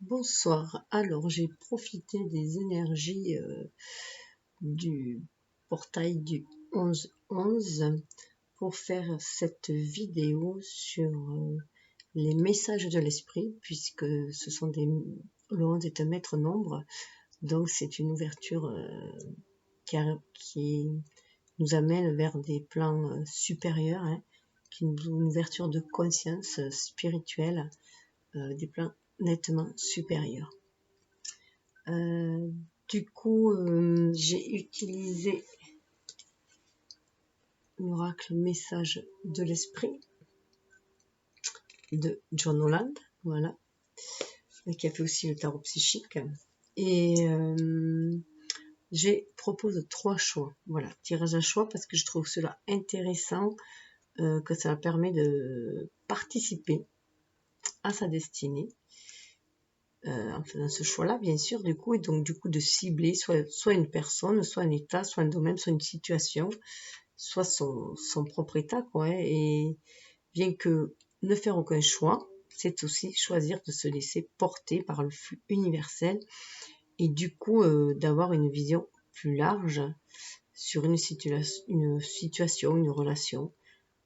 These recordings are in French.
Bonsoir. Alors, j'ai profité des énergies du portail du 11-11 pour faire cette vidéo sur les messages de l'esprit, puisque ce sont le 11 est un maître nombre, donc c'est une ouverture qui nous amène vers des plans supérieurs, une ouverture de conscience spirituelle, des plans nettement supérieurs. Du coup, j'ai utilisé l'oracle message de l'esprit de John Holland, voilà, qui a fait aussi le tarot psychique. Et j'ai proposé 3 choix, voilà, tirage à choix, parce que je trouve cela intéressant, que ça permet de participer à sa destinée. En faisant ce choix-là, bien sûr, du coup, et donc du coup de cibler soit une personne, soit un état, soit un domaine, soit une situation, soit son propre état, quoi. Et bien que ne faire aucun choix, c'est aussi choisir de se laisser porter par le flux universel et du coup d'avoir une vision plus large sur une situation, une relation,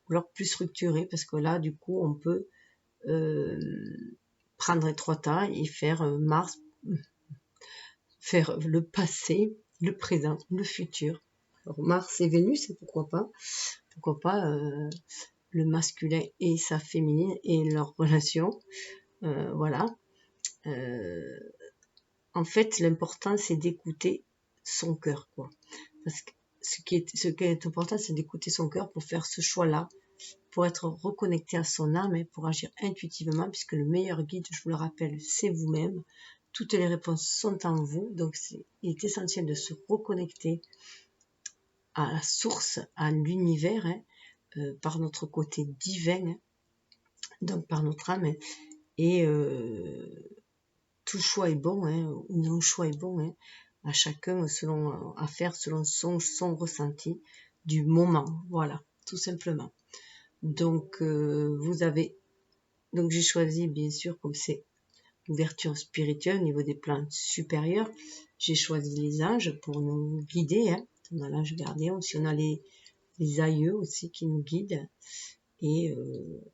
ou alors plus structurée, parce que là, du coup, on peut prendre un 3 tas et faire faire le passé, le présent, le futur. Alors Mars et Vénus, et pourquoi pas le masculin et sa féminine et leur relation, voilà. En fait, l'important c'est d'écouter son cœur, quoi. Parce que ce qui est important, c'est d'écouter son cœur pour faire ce choix-là, pour être reconnecté à son âme et pour agir intuitivement, puisque le meilleur guide, je vous le rappelle, c'est vous-même. Toutes les réponses sont en vous, donc il est essentiel de se reconnecter à la source, à l'univers, par notre côté divin, donc par notre âme, et tout choix est bon, ou non choix est bon, à chacun à faire selon son ressenti du moment, voilà, tout simplement. Donc donc j'ai choisi, bien sûr, comme c'est ouverture spirituelle au niveau des plans supérieurs, j'ai choisi les anges pour nous guider, on a l'ange gardien, aussi on a les aïeux aussi qui nous guident, et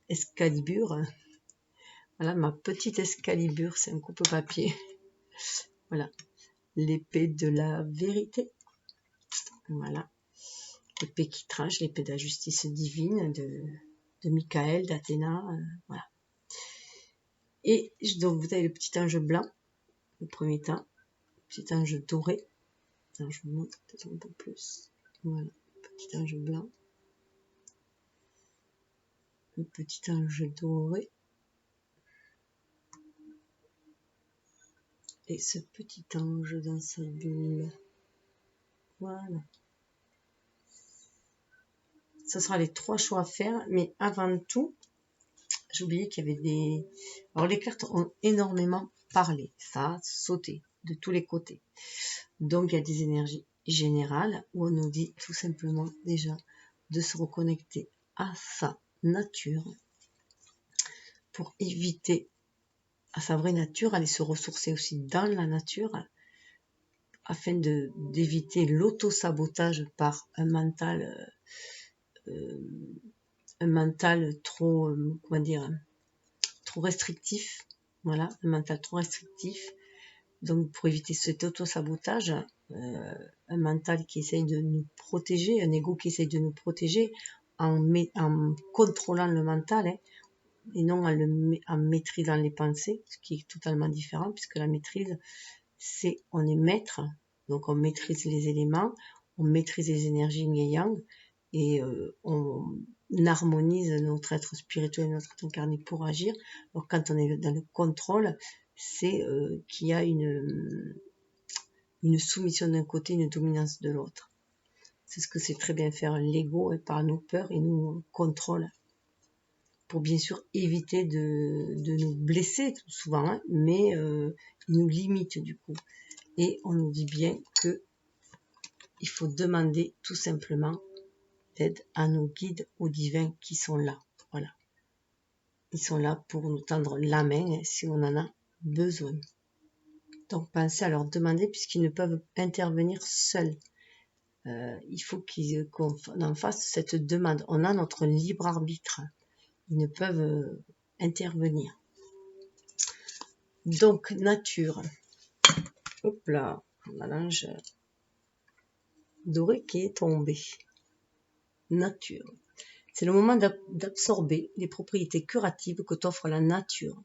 Excalibur, voilà ma petite Excalibur, c'est un coupe-papier, voilà, l'épée de la vérité, voilà, l'épée qui tranche, l'épée de la justice divine de Michael, d'Athéna, voilà. Et donc vous avez le petit ange blanc, le premier temps, le petit ange doré. Alors, je vous montre peut-être un peu plus. Voilà, petit ange blanc, le petit ange doré, et ce petit ange dans sa bulle. Voilà. Ce sera les 3 choix à faire, mais avant tout, j'ai oublié qu'il y avait des... Alors les cartes ont énormément parlé, ça a sauté de tous les côtés. Donc il y a des énergies générales où on nous dit tout simplement déjà de se reconnecter à sa nature pour éviter à sa vraie nature, aller se ressourcer aussi dans la nature afin d'éviter l'auto-sabotage par un mental trop, comment dire, trop restrictif. Voilà, un mental trop restrictif. Donc pour éviter cet auto-sabotage, un mental qui essaye de nous protéger, un ego qui essaye de nous protéger en contrôlant le mental, et non en maîtrisant les pensées, ce qui est totalement différent, puisque la maîtrise, c'est on est maître, donc on maîtrise les éléments, on maîtrise les énergies yin-yang, et on harmonise notre être spirituel, notre être incarné pour agir. Alors quand on est dans le contrôle, c'est qu'il y a une soumission d'un côté, une dominance de l'autre. C'est ce que sait très bien faire l'ego, par nos peurs, et nous contrôle pour bien sûr éviter de nous blesser souvent, mais il nous limite du coup. Et on nous dit bien que il faut demander tout simplement d'aide à nos guides, aux divins qui sont là. Voilà. Ils sont là pour nous tendre la main si on en a besoin. Donc pensez à leur demander puisqu'ils ne peuvent intervenir seuls. Il faut qu'on en fasse cette demande. On a notre libre arbitre. Ils ne peuvent intervenir. Donc, nature. Hop là, la linge doré qui est tombé. Nature. C'est le moment d'absorber les propriétés curatives que t'offre la nature.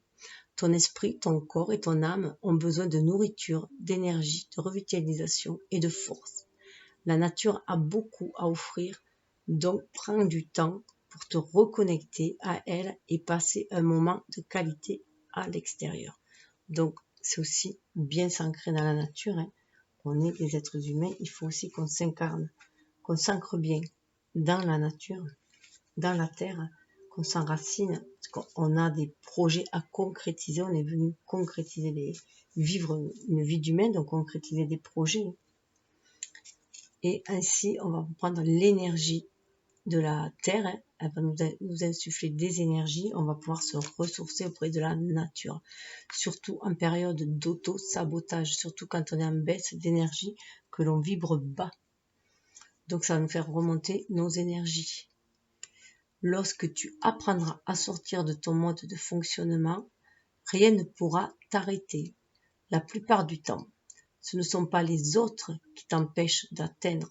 Ton esprit, ton corps et ton âme ont besoin de nourriture, d'énergie, de revitalisation et de force. La nature a beaucoup à offrir, donc prends du temps pour te reconnecter à elle et passer un moment de qualité à l'extérieur. Donc, c'est aussi bien s'ancrer dans la nature. On est des êtres humains, il faut aussi qu'on s'incarne, qu'on s'ancre bien dans la nature, dans la terre, qu'on s'enracine, parce qu'on a des projets à concrétiser, on est venu concrétiser, vivre une vie d'humain, donc concrétiser des projets. Et ainsi, on va prendre l'énergie de la terre, elle va nous insuffler des énergies, on va pouvoir se ressourcer auprès de la nature. Surtout en période d'auto-sabotage, surtout quand on est en baisse d'énergie, que l'on vibre bas. Donc ça va nous faire remonter nos énergies. Lorsque tu apprendras à sortir de ton mode de fonctionnement, rien ne pourra t'arrêter. La plupart du temps, ce ne sont pas les autres qui t'empêchent d'atteindre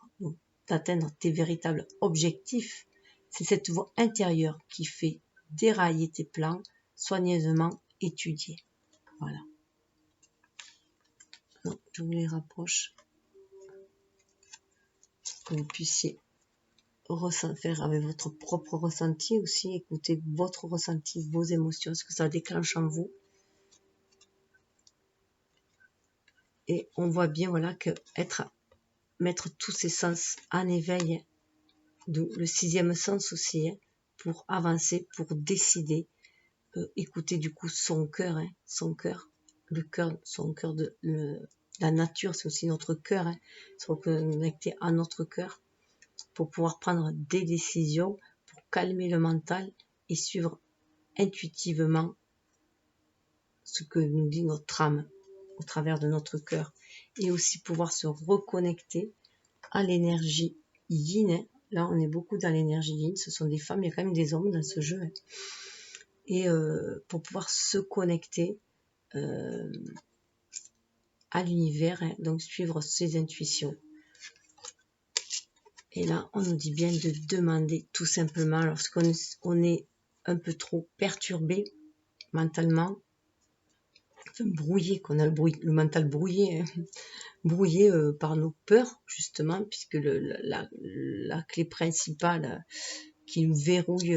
tes véritables objectifs, c'est cette voix intérieure qui fait dérailler tes plans soigneusement étudiés. Voilà. Donc, je vous les rapproche pour que vous puissiez faire avec votre propre ressenti aussi, écouter votre ressenti, vos émotions, ce que ça déclenche en vous. Et on voit bien voilà, que mettre tous ces sens en éveil, le sixième sens aussi, pour avancer, pour décider, écouter du coup son cœur, son cœur, le cœur, son cœur la nature, c'est aussi notre cœur, se reconnecter à notre cœur pour pouvoir prendre des décisions, pour calmer le mental et suivre intuitivement ce que nous dit notre âme au travers de notre cœur, et aussi pouvoir se reconnecter à l'énergie yin. Là, on est beaucoup dans l'énergie yin, ce sont des femmes, il y a quand même des hommes dans ce jeu. Et pour pouvoir se connecter à l'univers, donc suivre ses intuitions. Et là, on nous dit bien de demander tout simplement, lorsqu'on est un peu trop perturbé mentalement, brouillé, qu'on a le mental brouillé, brouillé par nos peurs, justement, puisque la clé principale qui nous verrouille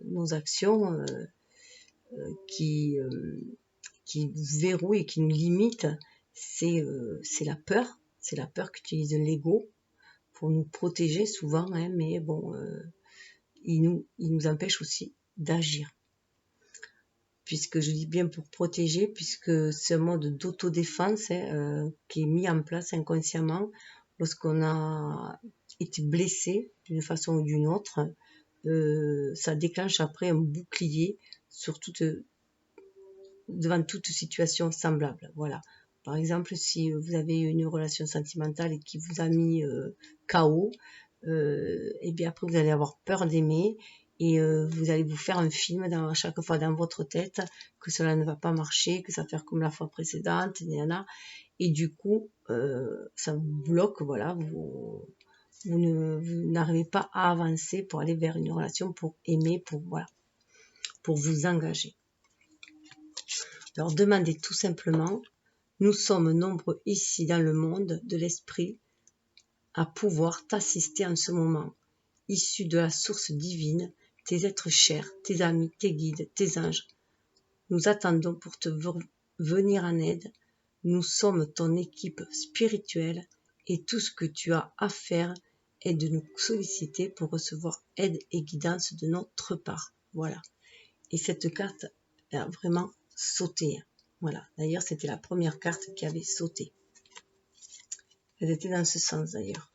nos actions, qui verrouille et qui nous limite, c'est la peur. C'est la peur qu'utilise l'ego pour nous protéger souvent, mais bon, il nous empêche aussi d'agir. Puisque je dis bien pour protéger, puisque c'est un mode d'autodéfense qui est mis en place inconsciemment lorsqu'on a été blessé d'une façon ou d'une autre. Ça déclenche après un bouclier devant toute situation semblable. Voilà. Par exemple, si vous avez une relation sentimentale et qui vous a mis KO, et bien après vous allez avoir peur d'aimer et vous allez vous faire un film à chaque fois dans votre tête que cela ne va pas marcher, que ça va faire comme la fois précédente, et du coup ça vous bloque, voilà, vous n'arrivez pas à avancer pour aller vers une relation, pour aimer, pour vous engager. Alors demandez tout simplement, nous sommes nombreux ici dans le monde de l'esprit à pouvoir t'assister en ce moment, issu de la source divine, tes êtres chers, tes amis, tes guides, tes anges. Nous attendons pour te venir en aide. Nous sommes ton équipe spirituelle et tout ce que tu as à faire est de nous solliciter pour recevoir aide et guidance de notre part. Voilà. Et cette carte a vraiment sauté. Voilà. D'ailleurs, c'était la première carte qui avait sauté. Elle était dans ce sens d'ailleurs.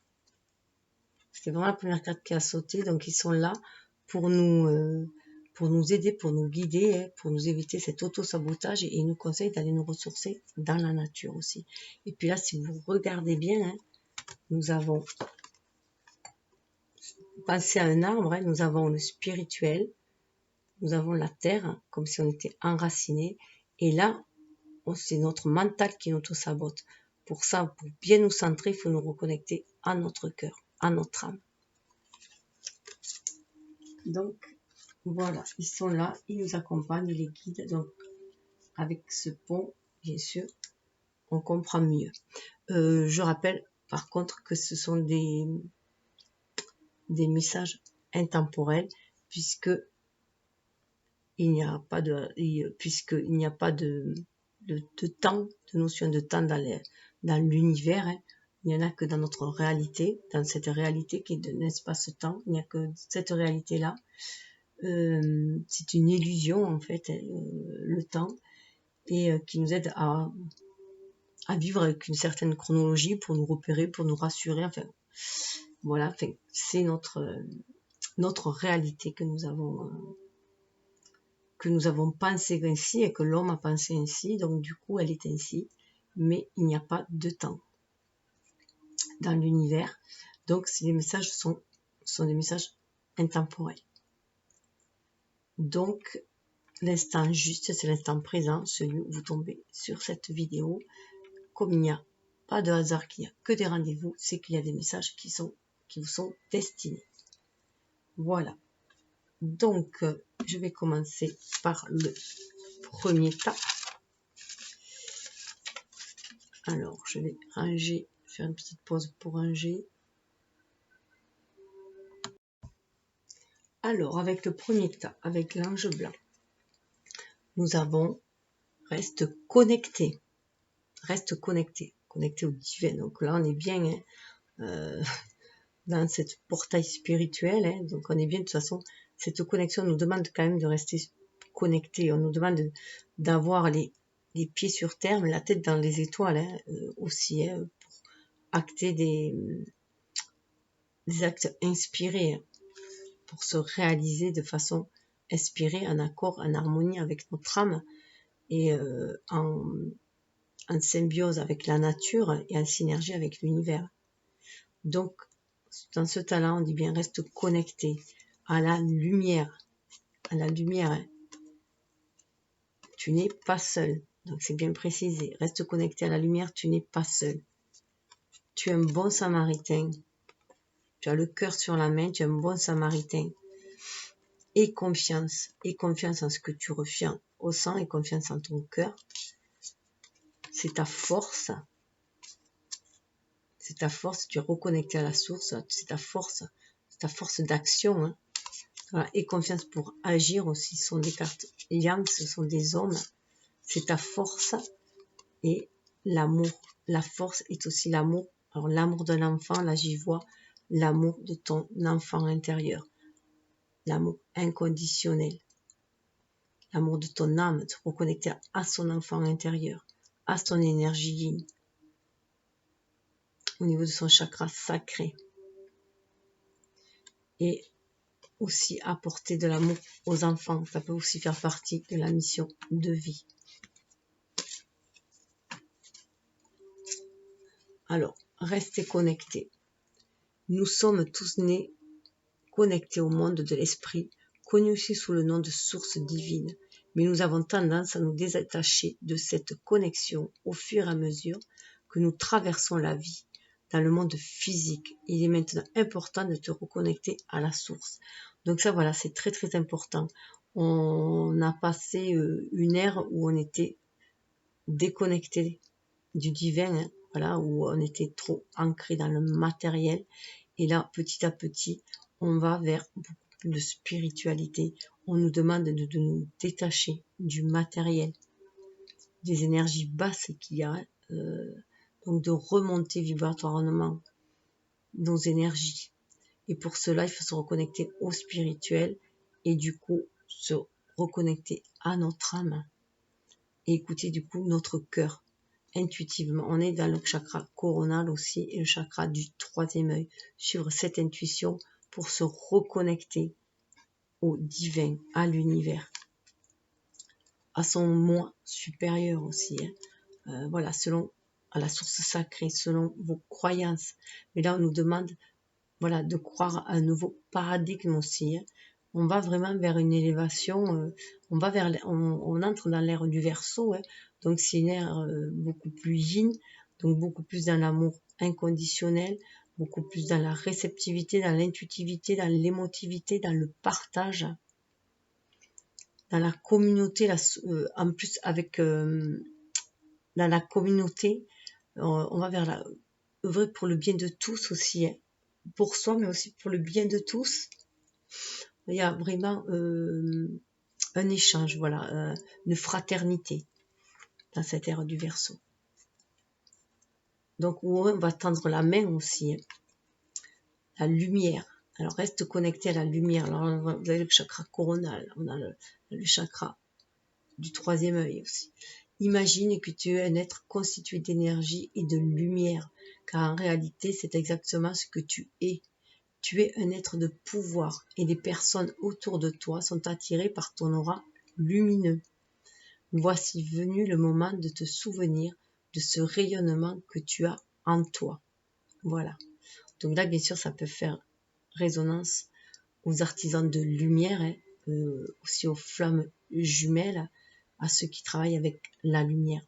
C'était vraiment la première carte qui a sauté. Donc, ils sont là pour nous pour nous aider, pour nous guider, hein, pour nous éviter cet auto-sabotage, et il nous conseille d'aller nous ressourcer dans la nature aussi. Et puis là, si vous regardez bien, hein, nous avons pensé à un arbre, hein, nous avons le spirituel, nous avons la terre, comme si on était enraciné, et là, c'est notre mental qui nous auto-sabote. Pour ça, pour bien nous centrer, il faut nous reconnecter à notre cœur, à notre âme. Donc, voilà, ils sont là, ils nous accompagnent, ils les guident. Donc, avec ce pont, bien sûr, on comprend mieux. Je rappelle, par contre, que ce sont des messages intemporels, puisque il n'y a pas de temps, de notion de temps dans l'univers, hein. Il n'y en a que dans notre réalité, dans cette réalité qui est d'un espace-temps. Il n'y a que cette réalité-là. C'est une illusion, en fait, le temps, et qui nous aide à vivre avec une certaine chronologie pour nous repérer, pour nous rassurer. Enfin, voilà, enfin, c'est notre réalité que nous avons pensé ainsi, et que l'homme a pensé ainsi, donc du coup elle est ainsi, mais il n'y a pas de temps dans l'univers. Donc les messages sont des messages intemporels. Donc l'instant juste, c'est l'instant présent, celui où vous tombez sur cette vidéo. Comme il n'y a pas de hasard, qu'il n'y a que des rendez-vous, c'est qu'il y a des messages qui vous sont destinés. Voilà. Donc, je vais commencer par le premier tas. Alors, je vais ranger, faire une petite pause pour ranger. Alors, avec le premier tas, avec l'ange blanc, nous avons reste connecté. Reste connecté. Connecté au divin. Donc là, on est bien dans cette portail spirituel. Hein, donc, on est bien, de toute façon, cette connexion nous demande quand même de rester connecté. On nous demande d'avoir les pieds sur terre, mais la tête dans les étoiles, hein, aussi, hein, pour acter des actes inspirés, hein, pour se réaliser de façon inspirée, en accord, en harmonie avec notre âme, et en symbiose avec la nature et en synergie avec l'univers. Donc, dans ce temps-là, on dit bien, reste connecté à la lumière. À la lumière, hein. Tu n'es pas seul. Donc, c'est bien précisé. Reste connecté à la lumière, tu n'es pas seul. Tu es un bon samaritain. Tu as le cœur sur la main, tu es un bon samaritain. Et confiance en ce que tu ressens, et confiance en ton cœur. C'est ta force. C'est ta force, tu es reconnecté à la source, c'est ta force d'action. Hein. Voilà. Et confiance pour agir aussi, ce sont des cartes yang, ce sont des hommes. C'est ta force et l'amour. La force est aussi l'amour. Alors l'amour de l'enfant, là j'y vois l'amour de ton enfant intérieur. L'amour inconditionnel. L'amour de ton âme, te reconnecter à son enfant intérieur, à son énergie yin, au niveau de son chakra sacré. Et aussi apporter de l'amour aux enfants. Ça peut aussi faire partie de la mission de vie. Alors, restez connectés. Nous sommes tous nés connectés au monde de l'esprit, connu aussi sous le nom de source divine. Mais nous avons tendance à nous détacher de cette connexion au fur et à mesure que nous traversons la vie. Dans le monde physique, il est maintenant important de te reconnecter à la source. Donc ça, voilà, c'est très très important. On a passé une ère où on était déconnecté du divin, hein, voilà, où on était trop ancré dans le matériel. Et là, petit à petit, on va vers beaucoup plus de spiritualité. On nous demande de nous détacher du matériel, des énergies basses qu'il y a, donc de remonter vibratoirement nos énergies. Et pour cela, il faut se reconnecter au spirituel et du coup se reconnecter à notre âme et écouter du coup notre cœur intuitivement. On est dans le chakra coronal aussi et le chakra du troisième œil. Suivre cette intuition pour se reconnecter au divin, à l'univers, à son moi supérieur aussi, hein. Voilà, selon à la source sacrée, selon vos croyances. Mais là, on nous demande, voilà, de croire à un nouveau paradigme aussi, hein. On va vraiment vers une élévation, on entre dans l'ère du Verseau, hein. Donc c'est une ère beaucoup plus yin, donc beaucoup plus dans l'amour inconditionnel, beaucoup plus dans la réceptivité, dans l'intuitivité, dans l'émotivité, dans le partage, dans la communauté, en plus avec dans la communauté, on va vers œuvrer pour le bien de tous aussi, hein. Pour soi, mais aussi pour le bien de tous. Il y a vraiment un échange, voilà, une fraternité dans cette ère du Verseau. Donc on va tendre la main aussi, hein. La lumière. Alors reste connecté à la lumière. Alors vous avez le chakra coronal, on a le chakra du troisième œil aussi. Imagine que tu es un être constitué d'énergie et de lumière, car en réalité c'est exactement ce que tu es. Tu es un être de pouvoir et les personnes autour de toi sont attirées par ton aura lumineux. Voici venu le moment de te souvenir de ce rayonnement que tu as en toi. Voilà. Donc là, bien sûr, ça peut faire résonance aux artisans de lumière, hein, aussi aux flammes jumelles, à ceux qui travaillent avec la lumière.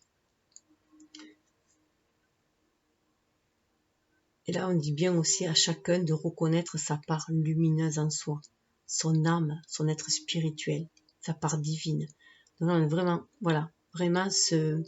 Et là, on dit bien aussi à chacun de reconnaître sa part lumineuse en soi, son âme, son être spirituel, sa part divine. Donc là, on est vraiment, voilà, vraiment se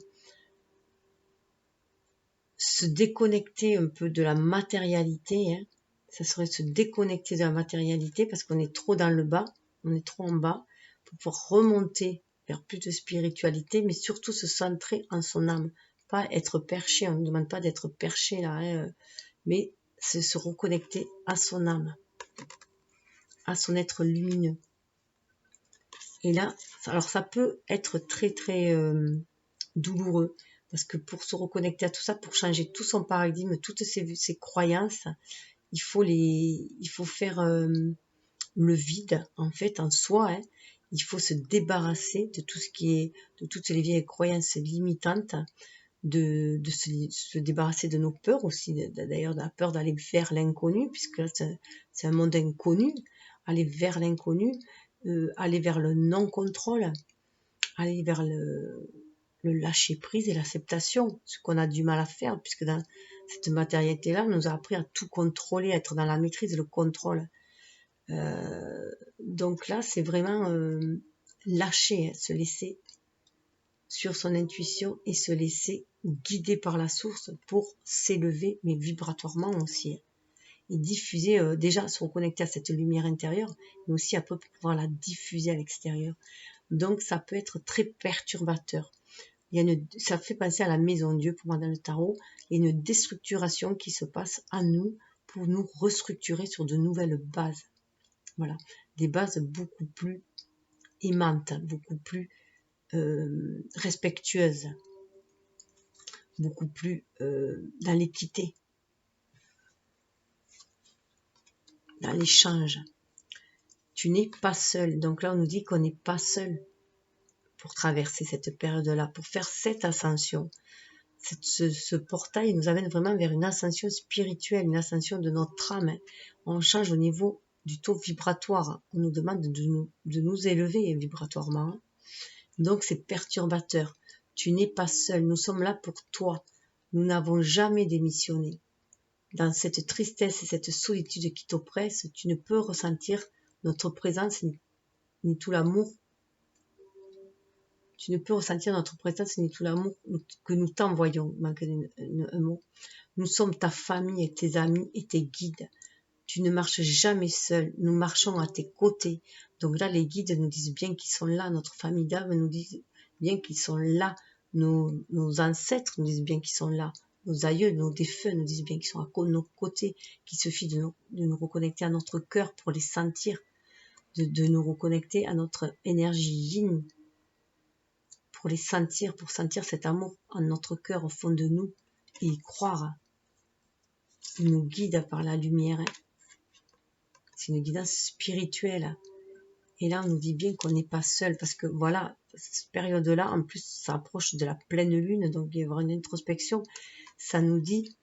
déconnecter un peu de la matérialité, hein. Ça serait se déconnecter de la matérialité parce qu'on est trop dans le bas, on est trop en bas, pour pouvoir remonter vers plus de spiritualité, mais surtout se centrer en son âme, pas être perché, on ne demande pas d'être perché là, hein, mais c'est se reconnecter à son âme, à son être lumineux. Et là, alors ça peut être très très douloureux, parce que pour se reconnecter à tout ça, pour changer tout son paradigme, toutes ses croyances, il faut faire le vide en fait en soi, hein. Il faut se débarrasser de tout ce qui est, de toutes les vieilles croyances limitantes, de se débarrasser de nos peurs aussi, d'ailleurs de la peur d'aller vers l'inconnu, puisque là c'est un monde inconnu, aller vers l'inconnu, aller vers le non-contrôle, aller vers le lâcher prise et l'acceptation, ce qu'on a du mal à faire, puisque dans cette matérialité-là, on nous a appris à tout contrôler, à être dans la maîtrise, le contrôle. Donc là, c'est vraiment lâcher, hein, se laisser sur son intuition et se laisser guider par la source pour s'élever, mais vibratoirement aussi, hein, et diffuser, déjà se reconnecter à cette lumière intérieure, mais aussi après pour pouvoir la diffuser à l'extérieur. Donc ça peut être très perturbateur. Ça fait penser à la maison Dieu pour moi dans le tarot. Il y a une déstructuration qui se passe à nous pour nous restructurer sur de nouvelles bases. Voilà, des bases beaucoup plus aimantes, beaucoup plus respectueuses, beaucoup plus dans l'équité, dans l'échange. Tu n'es pas seul. Donc là, on nous dit qu'on n'est pas seul pour traverser cette période-là, pour faire cette ascension. Ce portail nous amène vraiment vers une ascension spirituelle, une ascension de notre âme. On change au niveau du taux vibratoire. On nous demande de nous élever vibratoirement. Donc c'est perturbateur. Tu n'es pas seul. Nous sommes là pour toi. Nous n'avons jamais démissionné. Dans cette tristesse et cette solitude qui t'oppresse, tu ne peux ressentir notre présence ni tout l'amour. Tu ne peux ressentir notre présence ni tout l'amour que nous t'envoyons. Un mot. Nous sommes ta famille et tes amis et tes guides. Tu ne marches jamais seul. Nous marchons à tes côtés. Donc là, les guides nous disent bien qu'ils sont là. Notre famille d'âme nous dit bien qu'ils sont là. Nos ancêtres nous disent bien qu'ils sont là. Nos aïeux, nos défunts nous disent bien qu'ils sont à nos côtés. Qu'il suffit de nous reconnecter à notre cœur pour les sentir. De nous reconnecter à notre énergie yin. Pour les sentir, pour sentir cet amour en notre cœur au fond de nous et y croire. Il nous guide par la lumière. C'est une guidance spirituelle. Et là, on nous dit bien qu'on n'est pas seul, parce que voilà, cette période-là, en plus, ça approche de la pleine lune, donc il y aura une introspection. Ça nous dit,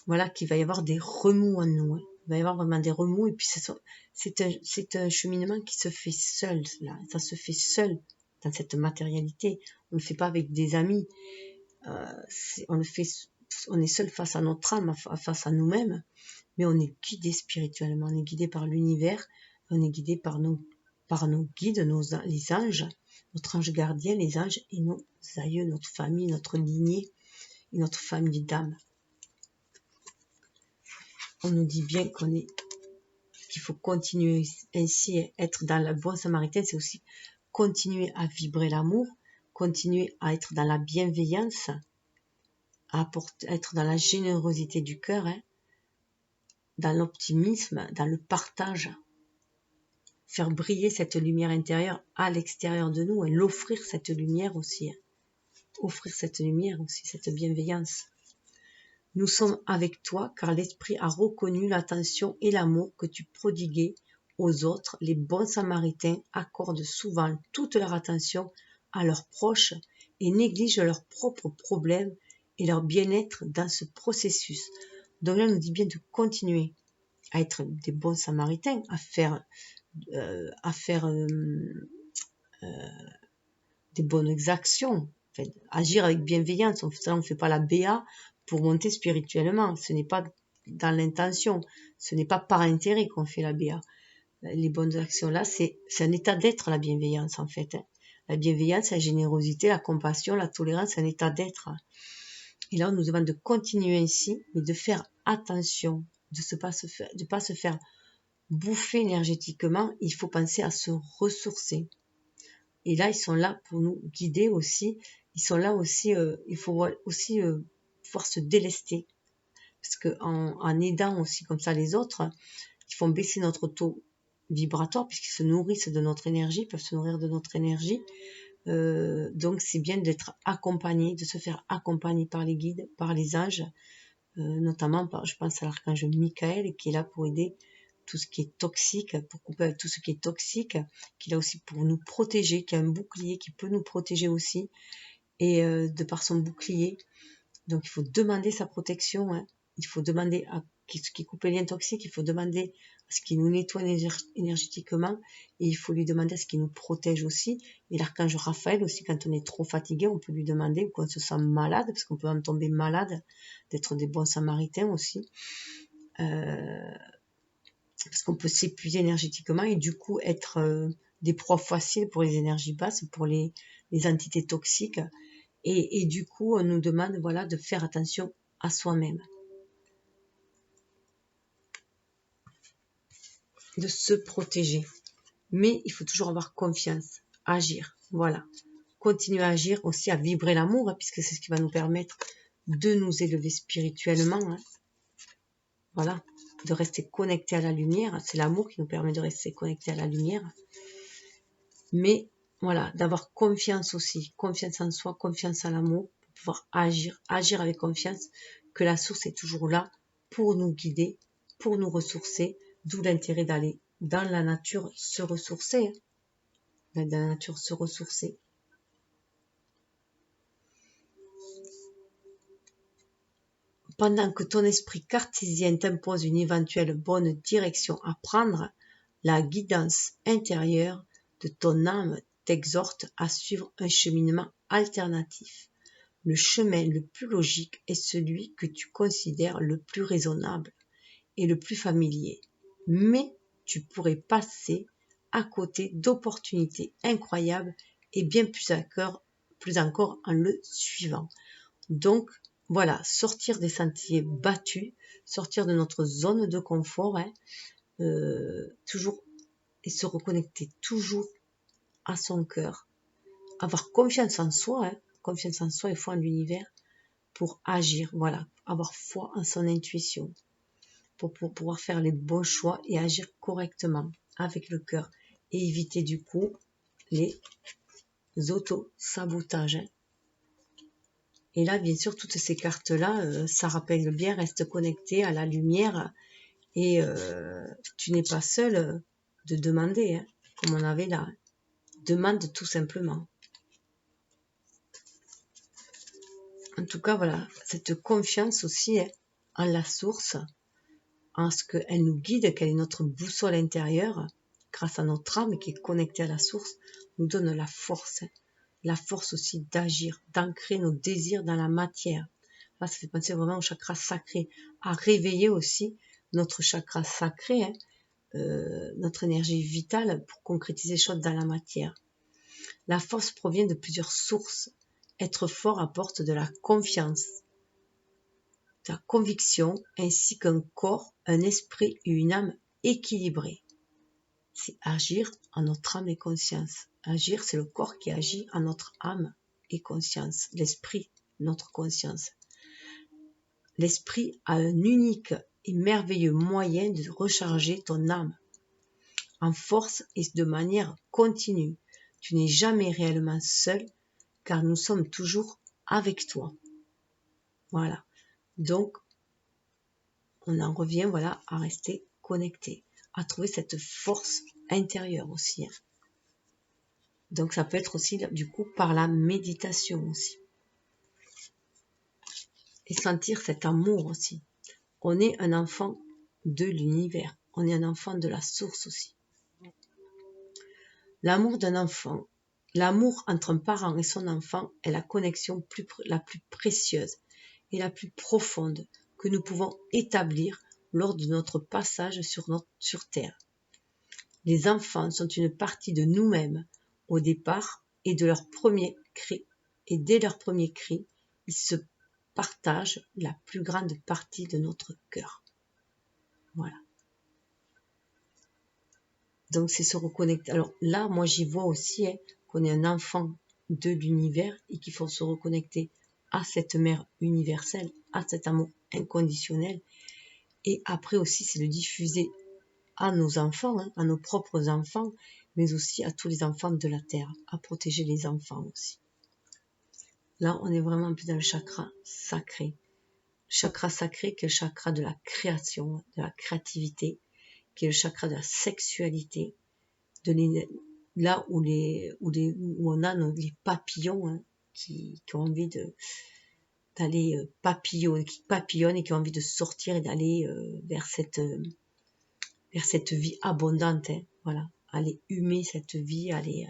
voilà, qu'il va y avoir des remous en nous. Hein. Il va y avoir vraiment des remous, et puis c'est un cheminement qui se fait seul, là. Ça se fait seul dans cette matérialité. On ne le fait pas avec des amis. On le fait, on est seul face à notre âme, face à nous-mêmes, mais on est guidé spirituellement, on est guidé par l'univers, on est guidé par nos guides, les anges, notre ange gardien, les anges et nos aïeux, notre famille, notre lignée et notre famille d'âme. On nous dit bien qu'il faut continuer ainsi, être dans la voie samaritaine, c'est aussi continuer à vibrer l'amour, continuer à être dans la bienveillance, à être dans la générosité du cœur, hein, dans l'optimisme, dans le partage, faire briller cette lumière intérieure à l'extérieur de nous et l'offrir cette lumière aussi, hein. Offrir cette lumière aussi, cette bienveillance. Nous sommes avec toi car l'Esprit a reconnu l'attention et l'amour que tu prodiguais aux autres. Les bons samaritains accordent souvent toute leur attention à leurs proches et négligent leurs propres problèmes et leur bien-être dans ce processus. Donc là, on nous dit bien de continuer à être des bons samaritains, à faire des bonnes actions, enfin, agir avec bienveillance. On ne fait pas la BA pour monter spirituellement. Ce n'est pas dans l'intention, ce n'est pas par intérêt qu'on fait la BA. Les bonnes actions là, c'est un état d'être, la bienveillance en fait. Hein. La bienveillance, la générosité, la compassion, la tolérance, c'est un état d'être. Et là, on nous demande de continuer ainsi, mais de faire attention, de ne pas se faire bouffer énergétiquement. Il faut penser à se ressourcer. Et là, ils sont là pour nous guider aussi. Ils sont là aussi, il faut aussi pouvoir se délester. Parce qu'en aidant aussi comme ça les autres, ils font baisser notre taux vibratoire puisqu'ils se nourrissent de notre énergie, peuvent se nourrir de notre énergie. Donc c'est bien d'être accompagné, de se faire accompagner par les guides, par les anges, notamment je pense à l'archange Michael qui est là pour aider tout ce qui est toxique, pour couper avec tout ce qui est toxique, qui est là aussi pour nous protéger, qui a un bouclier qui peut nous protéger aussi, et de par son bouclier. Donc il faut demander sa protection, hein. Il faut demander à ce qui coupe les liens toxiques, il faut demander à ce qui nous nettoie énergétiquement, et il faut lui demander à ce qui nous protège aussi. Et l'archange Raphaël aussi, quand on est trop fatigué, on peut lui demander, ou quand on se sent malade, parce qu'on peut en tomber malade, d'être des bons samaritains aussi. Parce qu'on peut s'épuiser énergétiquement et du coup être des proies faciles pour les énergies basses, pour les entités toxiques. Et du coup, on nous demande voilà, de faire attention à soi-même. De se protéger. Mais il faut toujours avoir confiance, agir. Voilà. Continuer à agir, aussi à vibrer l'amour, hein, puisque c'est ce qui va nous permettre de nous élever spirituellement. Hein. Voilà. De rester connecté à la lumière. C'est l'amour qui nous permet de rester connecté à la lumière. Mais voilà, d'avoir confiance aussi, confiance en soi, confiance en l'amour, pour pouvoir agir avec confiance, que la source est toujours là pour nous guider, pour nous ressourcer, d'où l'intérêt d'aller dans la nature se ressourcer. Dans la nature se ressourcer. Pendant que ton esprit cartésien t'impose une éventuelle bonne direction à prendre, la guidance intérieure de ton âme t'exhorte à suivre un cheminement alternatif. Le chemin le plus logique est celui que tu considères le plus raisonnable et le plus familier. Mais tu pourrais passer à côté d'opportunités incroyables et bien plus encore en le suivant. Donc, voilà, sortir des sentiers battus, sortir de notre zone de confort, hein, toujours, et se reconnecter toujours à son cœur. Avoir confiance en soi, hein, confiance en soi et foi en l'univers pour agir, voilà, avoir foi en son intuition, pour pouvoir faire les bons choix et agir correctement avec le cœur et éviter du coup les auto-sabotages. Hein. Et là, bien sûr, toutes ces cartes-là, ça rappelle bien, reste connecté à la lumière et tu n'es pas seul de demander. Hein. comme on avait là. Demande tout simplement. En tout cas, voilà, cette confiance aussi en la source, en ce qu'elle nous guide, qu'elle est notre boussole intérieure, grâce à notre âme qui est connectée à la source, nous donne la force aussi d'agir, d'ancrer nos désirs dans la matière. Là, ça fait penser vraiment au chakra sacré, à réveiller aussi notre chakra sacré, notre énergie vitale pour concrétiser les choses dans la matière. La force provient de plusieurs sources. Être fort apporte de la confiance, de la conviction, ainsi qu'un corps, un esprit et une âme équilibrés. C'est agir en notre âme et conscience. Agir, c'est le corps qui agit en notre âme et conscience. L'esprit, notre conscience. L'esprit a un unique et merveilleux moyen de recharger ton âme en force et de manière continue. Tu n'es jamais réellement seul, car nous sommes toujours avec toi. Voilà. Donc, on en revient, voilà, à rester connecté, à trouver cette force intérieure aussi. Donc, ça peut être aussi, du coup, par la méditation aussi. Et sentir cet amour aussi. On est un enfant de l'univers. On est un enfant de la source aussi. L'amour d'un enfant, l'amour entre un parent et son enfant est la connexion la plus précieuse et la plus profonde que nous pouvons établir lors de notre passage sur Terre. Les enfants sont une partie de nous-mêmes au départ et dès leur premier cri, ils se partagent la plus grande partie de notre cœur. Voilà. Donc c'est se reconnecter. Alors là, moi j'y vois aussi qu'on est un enfant de l'univers et qu'il faut se reconnecter à cette mère universelle, à cet amour inconditionnel. Et après aussi, c'est de diffuser à nos enfants, à nos propres enfants, mais aussi à tous les enfants de la Terre, à protéger les enfants aussi. Là, on est vraiment plus dans le chakra sacré. Le chakra sacré qui est le chakra de la création, de la créativité, qui est le chakra de la sexualité, là où on a les papillons qui ont envie d'aller qui papillonnent et qui ont envie de sortir et d'aller vers cette vie abondante, voilà, aller humer cette vie, aller.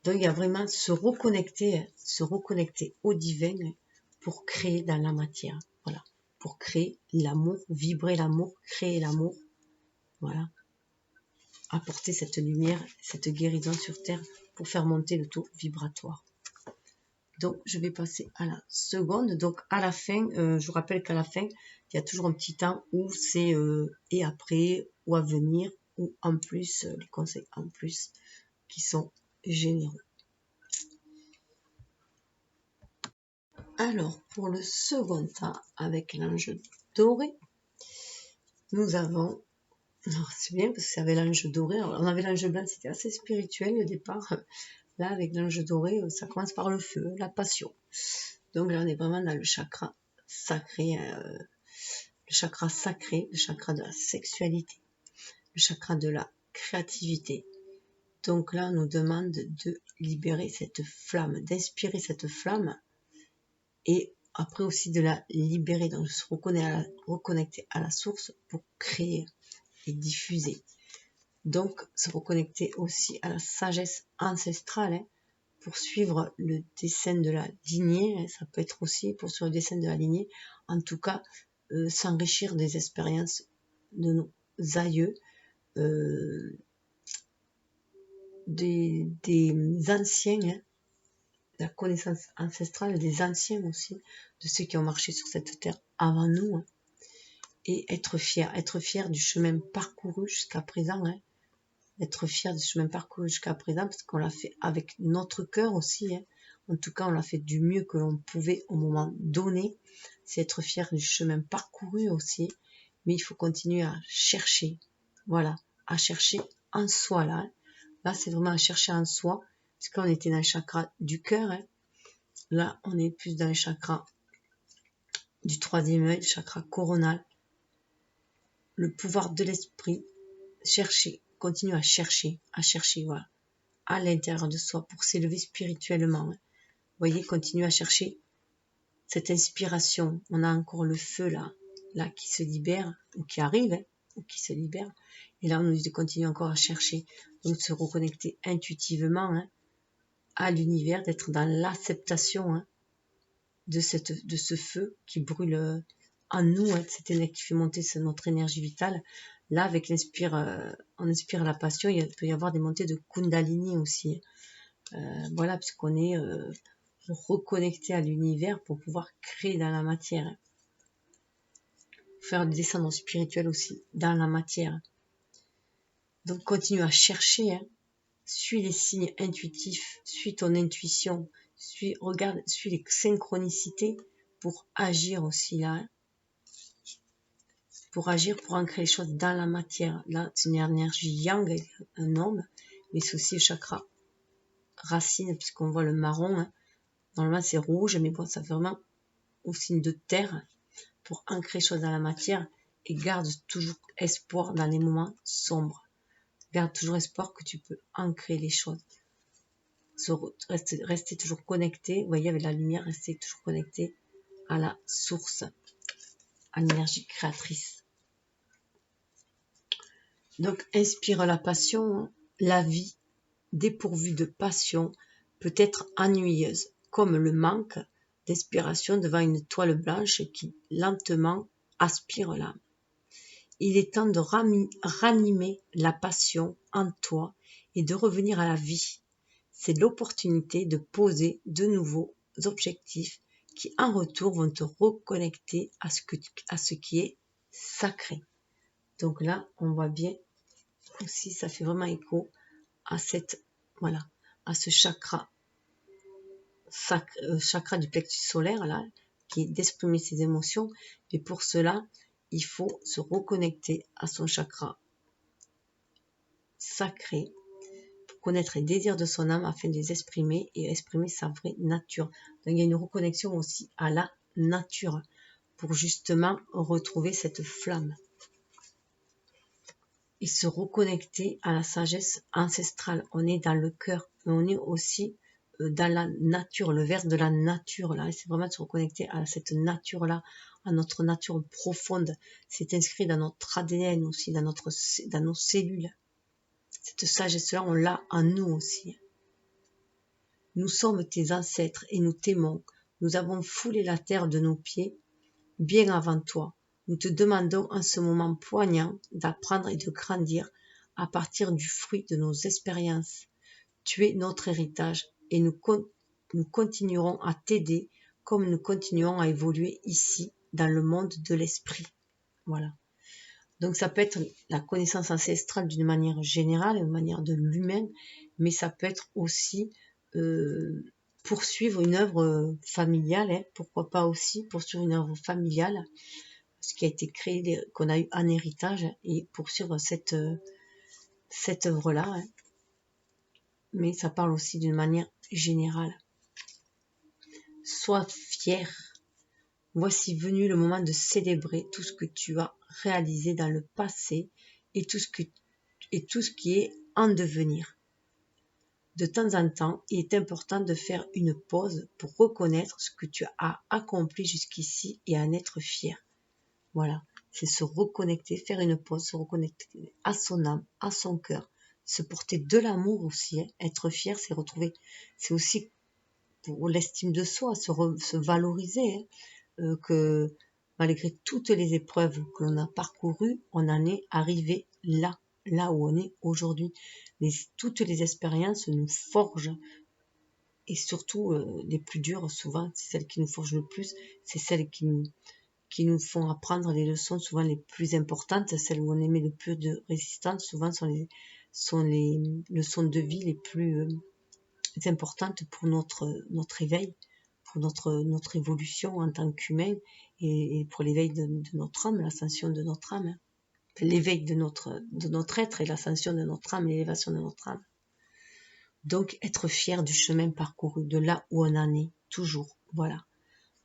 Donc il y a vraiment se reconnecter au divin pour créer dans la matière, voilà, pour créer l'amour, vibrer l'amour, créer l'amour, voilà, apporter cette lumière, cette guérison sur Terre pour faire monter le taux vibratoire. Donc, je vais passer à la seconde. Donc, à la fin, je vous rappelle qu'à la fin, il y a toujours un petit temps où c'est et après, ou à venir, ou en plus, les conseils en plus, qui sont généraux. Alors, pour le second temps, avec l'ange doré, nous avons... C'est bien parce que c'est avec l'ange doré. Alors, on avait l'ange blanc, c'était assez spirituel au départ. Là, avec l'ange doré, ça commence par le feu, la passion. Donc là, on est vraiment dans le chakra sacré, le chakra de la sexualité, le chakra de la créativité. Donc là, on nous demande de libérer cette flamme, d'inspirer cette flamme et après aussi de la libérer, donc de se reconnecter à la source pour créer et diffuser. Donc, se reconnecter aussi à la sagesse ancestrale, pour suivre le dessin de la lignée, ça peut être aussi pour suivre le dessin de la lignée, en tout cas, s'enrichir des expériences de nos aïeux, des anciens, la connaissance ancestrale des anciens aussi, de ceux qui ont marché sur cette terre avant nous, et être fier du chemin parcouru jusqu'à présent, être fier du chemin parcouru jusqu'à présent, parce qu'on l'a fait avec notre cœur aussi, en tout cas on l'a fait du mieux que l'on pouvait au moment donné, c'est être fier du chemin parcouru aussi, mais il faut continuer à chercher, voilà, à chercher en soi là, c'est vraiment à chercher en soi, parce qu'on était dans le chakra du cœur, là on est plus dans le chakra du troisième œil, le chakra coronal, le pouvoir de l'esprit, chercher, continue à chercher, voilà, à l'intérieur de soi pour s'élever spirituellement. Vous voyez, continue à chercher cette inspiration. On a encore le feu là qui se libère, ou qui arrive, ou qui se libère. Et là, on nous dit de continuer encore à chercher, donc de se reconnecter intuitivement à l'univers, d'être dans l'acceptation de ce feu qui brûle en nous, cette énergie qui fait monter notre énergie vitale. Là, avec on inspire la passion, il peut y avoir des montées de Kundalini aussi. Voilà, puisqu'on est reconnecté à l'univers pour pouvoir créer dans la matière. Faire des descendants spirituels aussi dans la matière. Donc continue à chercher, suis les signes intuitifs, suis ton intuition, suis les synchronicités pour agir aussi là. Pour agir, pour ancrer les choses dans la matière. Là, c'est une énergie yang, un homme, mais c'est aussi le chakra racine, puisqu'on voit le marron. Normalement, c'est rouge, mais bon, ça fait vraiment au signe de terre pour ancrer les choses dans la matière et garde toujours espoir dans les moments sombres. Garde toujours espoir que tu peux ancrer les choses. Rester toujours connecté, vous voyez, avec la lumière, rester toujours connecté à la source, à l'énergie créatrice. Donc, inspire la passion. La vie dépourvue de passion peut être ennuyeuse, comme le manque d'inspiration devant une toile blanche qui lentement aspire l'âme. Il est temps de ranimer la passion en toi et de revenir à la vie. C'est l'opportunité de poser de nouveaux objectifs qui, en retour, vont te reconnecter à ce qui est sacré. Donc là, on voit bien aussi, ça fait vraiment écho à à ce chakra du plexus solaire là, qui est d'exprimer ses émotions. Et pour cela, il faut se reconnecter à son chakra sacré pour connaître les désirs de son âme afin de les exprimer et exprimer sa vraie nature. Donc il y a une reconnexion aussi à la nature pour justement retrouver cette flamme et se reconnecter à la sagesse ancestrale. On est dans le cœur, mais on est aussi dans la nature, le vers de la nature là. Et c'est vraiment de se reconnecter à cette nature là, à notre nature profonde. C'est inscrit dans notre ADN aussi, dans nos cellules. Cette sagesse là, on l'a en nous aussi. Nous sommes tes ancêtres et nous t'aimons. Nous avons foulé la terre de nos pieds bien avant toi. Nous te demandons en ce moment poignant d'apprendre et de grandir à partir du fruit de nos expériences. Tu es notre héritage et nous continuerons à t'aider comme nous continuons à évoluer ici dans le monde de l'esprit. Voilà. Donc ça peut être la connaissance ancestrale d'une manière générale, une manière de l'humain, mais ça peut être aussi poursuivre une œuvre familiale, pourquoi pas aussi poursuivre une œuvre familiale, ce qui a été créé, qu'on a eu en héritage, et poursuivre cette œuvre-là. Mais ça parle aussi d'une manière générale. Sois fier. Voici venu le moment de célébrer tout ce que tu as réalisé dans le passé et tout ce qui est en devenir. De temps en temps, il est important de faire une pause pour reconnaître ce que tu as accompli jusqu'ici et en être fier. Voilà, c'est se reconnecter, faire une pause, se reconnecter à son âme, à son cœur, se porter de l'amour aussi. Être fier, c'est retrouver, c'est aussi pour l'estime de soi, se valoriser, que malgré toutes les épreuves que l'on a parcourues, on en est arrivé là où on est aujourd'hui. Toutes les expériences nous forgent, et surtout les plus dures, souvent, c'est celles qui nous forgent le plus, c'est celles qui nous font apprendre les leçons souvent les plus importantes, celles où on émet le plus de résistance, souvent sont les leçons de vie les plus importantes pour notre éveil, pour notre évolution en tant qu'humain, et pour l'éveil de notre âme, l'ascension de notre âme. L'éveil de notre être et l'ascension de notre âme, l'élévation de notre âme. Donc être fier du chemin parcouru, de là où on en est, toujours, voilà.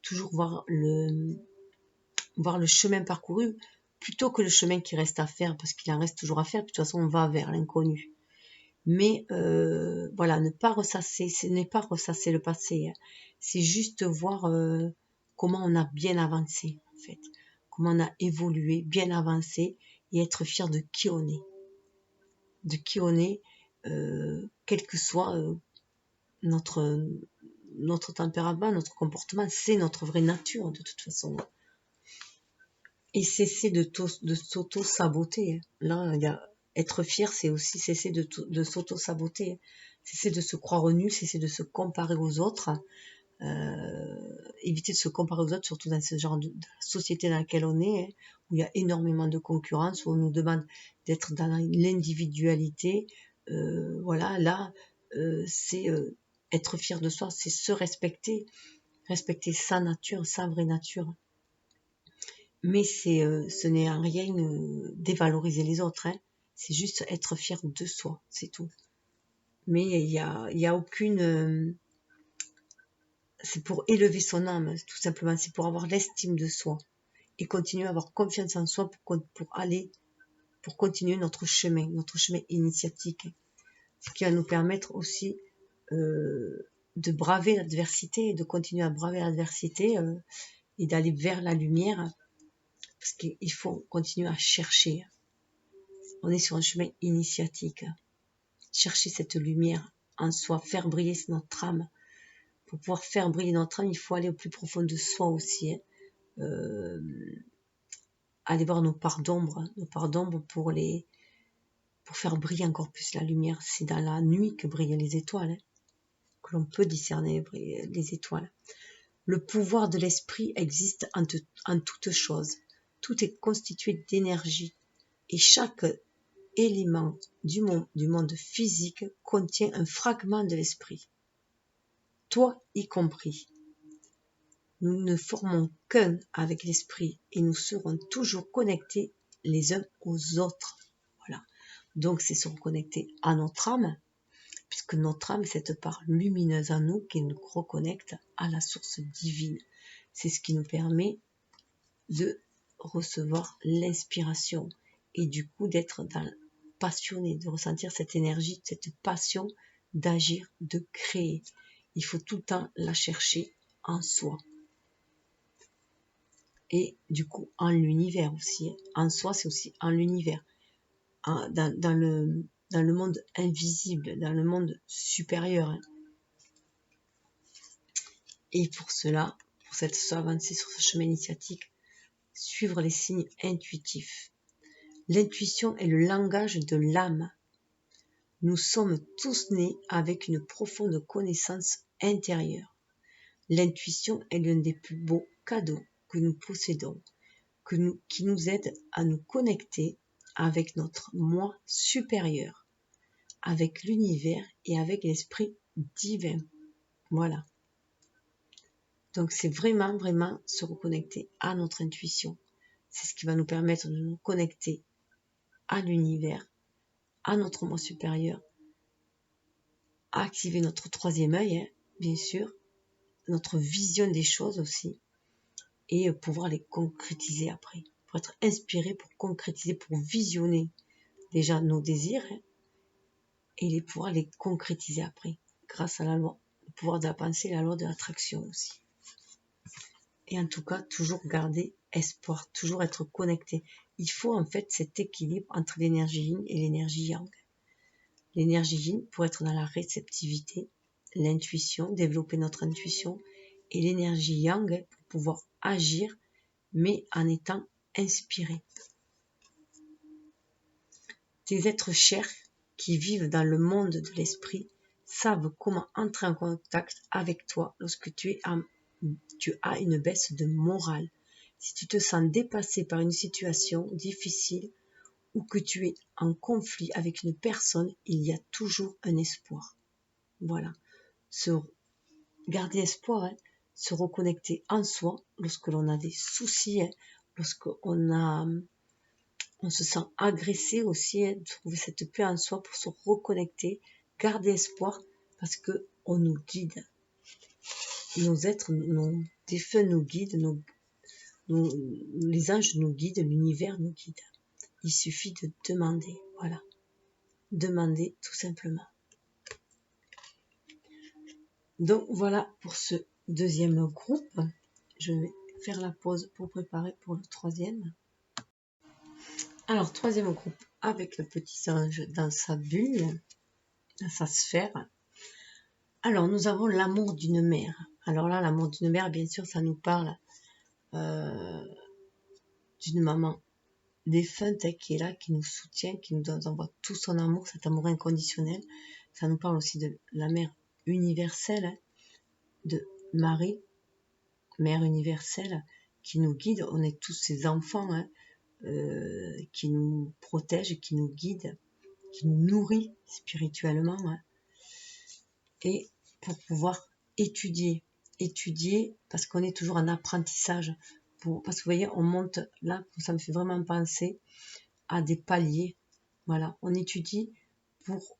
Toujours voir le chemin parcouru, plutôt que le chemin qui reste à faire, parce qu'il en reste toujours à faire, de toute façon on va vers l'inconnu. Mais voilà, ne pas ressasser, ce n'est pas ressasser le passé, hein. C'est juste voir comment on a bien avancé, en fait, comment on a évolué, bien avancé, et être fier de qui on est, quel que soit notre tempérament, notre comportement, c'est notre vraie nature de toute façon. Et cesser de s'auto-saboter. Là, être fier, c'est aussi cesser de s'auto-saboter. Cesser de se croire nul, cesser de se comparer aux autres. Éviter de se comparer aux autres, surtout dans ce genre de société dans laquelle on est, où il y a énormément de concurrence, où on nous demande d'être dans l'individualité. Voilà, là, c'est être fier de soi, c'est se respecter, respecter sa nature, sa vraie nature. Mais ce n'est en rien dévaloriser les autres, hein. C'est juste être fier de soi, c'est tout. Mais il y a aucune... c'est pour élever son âme, tout simplement. C'est pour avoir l'estime de soi et continuer à avoir confiance en soi pour continuer notre chemin initiatique. Ce qui va nous permettre aussi de braver l'adversité, de continuer à braver l'adversité et d'aller vers la lumière. Parce qu'il faut continuer à chercher. On est sur un chemin initiatique. Chercher cette lumière en soi, faire briller notre âme. Pour pouvoir faire briller notre âme, il faut aller au plus profond de soi aussi. Aller voir nos parts d'ombre pour faire briller encore plus la lumière. C'est dans la nuit que brillent les étoiles, que l'on peut discerner les étoiles. Le pouvoir de l'esprit existe en toute chose. Tout est constitué d'énergie et chaque élément du monde physique contient un fragment de l'esprit, toi y compris. Nous ne formons qu'un avec l'esprit et nous serons toujours connectés les uns aux autres. Voilà. Donc c'est se reconnecter à notre âme, puisque notre âme, cette part lumineuse en nous qui nous reconnecte à la source divine. C'est ce qui nous permet de recevoir l'inspiration et du coup d'être passionné, de ressentir cette énergie, cette passion d'agir, de créer. Il faut tout le temps la chercher en soi. Et du coup en l'univers aussi. En soi, c'est aussi en l'univers. Dans le monde invisible, dans le monde supérieur. Et pour cela, pour cette avancer sur ce chemin initiatique, suivre les signes intuitifs. L'intuition est le langage de l'âme. Nous sommes tous nés avec une profonde connaissance intérieure. L'intuition est l'un des plus beaux cadeaux que nous possédons, qui nous aide à nous connecter avec notre moi supérieur, avec l'univers et avec l'esprit divin. Voilà. Donc c'est vraiment, vraiment se reconnecter à notre intuition. C'est ce qui va nous permettre de nous connecter à l'univers, à notre moi supérieur, à activer notre troisième œil, hein, bien sûr, notre vision des choses aussi, et pouvoir les concrétiser après. Pour être inspiré, pour concrétiser, pour visionner déjà nos désirs, hein, et pouvoir les concrétiser après, grâce à la loi, le pouvoir de la pensée, la loi de l'attraction aussi. Et en tout cas, toujours garder espoir, toujours être connecté. Il faut en fait cet équilibre entre l'énergie yin et l'énergie yang. L'énergie yin pour être dans la réceptivité, l'intuition, développer notre intuition, et l'énergie yang pour pouvoir agir, mais en étant inspiré. Tes êtres chers qui vivent dans le monde de l'esprit savent comment entrer en contact avec toi lorsque tu as une baisse de morale. Si tu te sens dépassé par une situation difficile ou que tu es en conflit avec une personne, il y a toujours un espoir. Voilà. Garder espoir, hein, se reconnecter en soi lorsque l'on a des soucis, hein, on se sent agressé aussi, hein, de trouver cette paix en soi pour se reconnecter, garder espoir parce que on nous guide. Nos êtres, nos défunts nous guident, les anges nous guident, l'univers nous guide. Il suffit de demander, voilà. Demander tout simplement. Donc voilà pour ce deuxième groupe. Je vais faire la pause pour préparer pour le troisième. Alors, troisième groupe avec le petit ange dans sa bulle, dans sa sphère. Alors, nous avons l'amour d'une mère. Alors là, l'amour d'une mère, bien sûr, ça nous parle d'une maman défunte qui est là, qui nous soutient, qui nous envoie tout son amour, cet amour inconditionnel. Ça nous parle aussi de la mère universelle, de Marie, mère universelle, qui nous guide. On est tous ses enfants, qui nous protège, qui nous guide, qui nous nourrit spirituellement, et pour pouvoir étudier parce qu'on est toujours en apprentissage, parce que vous voyez, on monte là, ça me fait vraiment penser à des paliers. Voilà, on étudie pour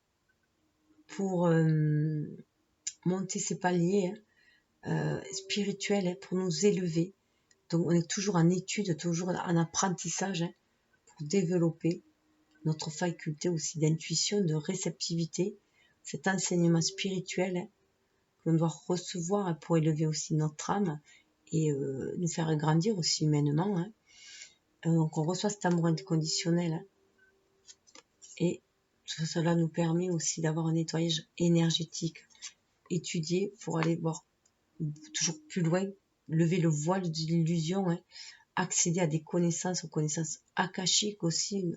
monter ces paliers spirituels, pour nous élever. Donc on est toujours en étude, toujours en apprentissage, pour développer notre faculté aussi d'intuition, de réceptivité, cet enseignement spirituel que l'on doit recevoir pour élever aussi notre âme et nous faire grandir aussi humainement. Donc on reçoit cet amour inconditionnel et cela nous permet aussi d'avoir un nettoyage énergétique, étudier pour aller voir toujours plus loin, lever le voile de l'illusion, accéder à des connaissances, aux connaissances akashiques aussi,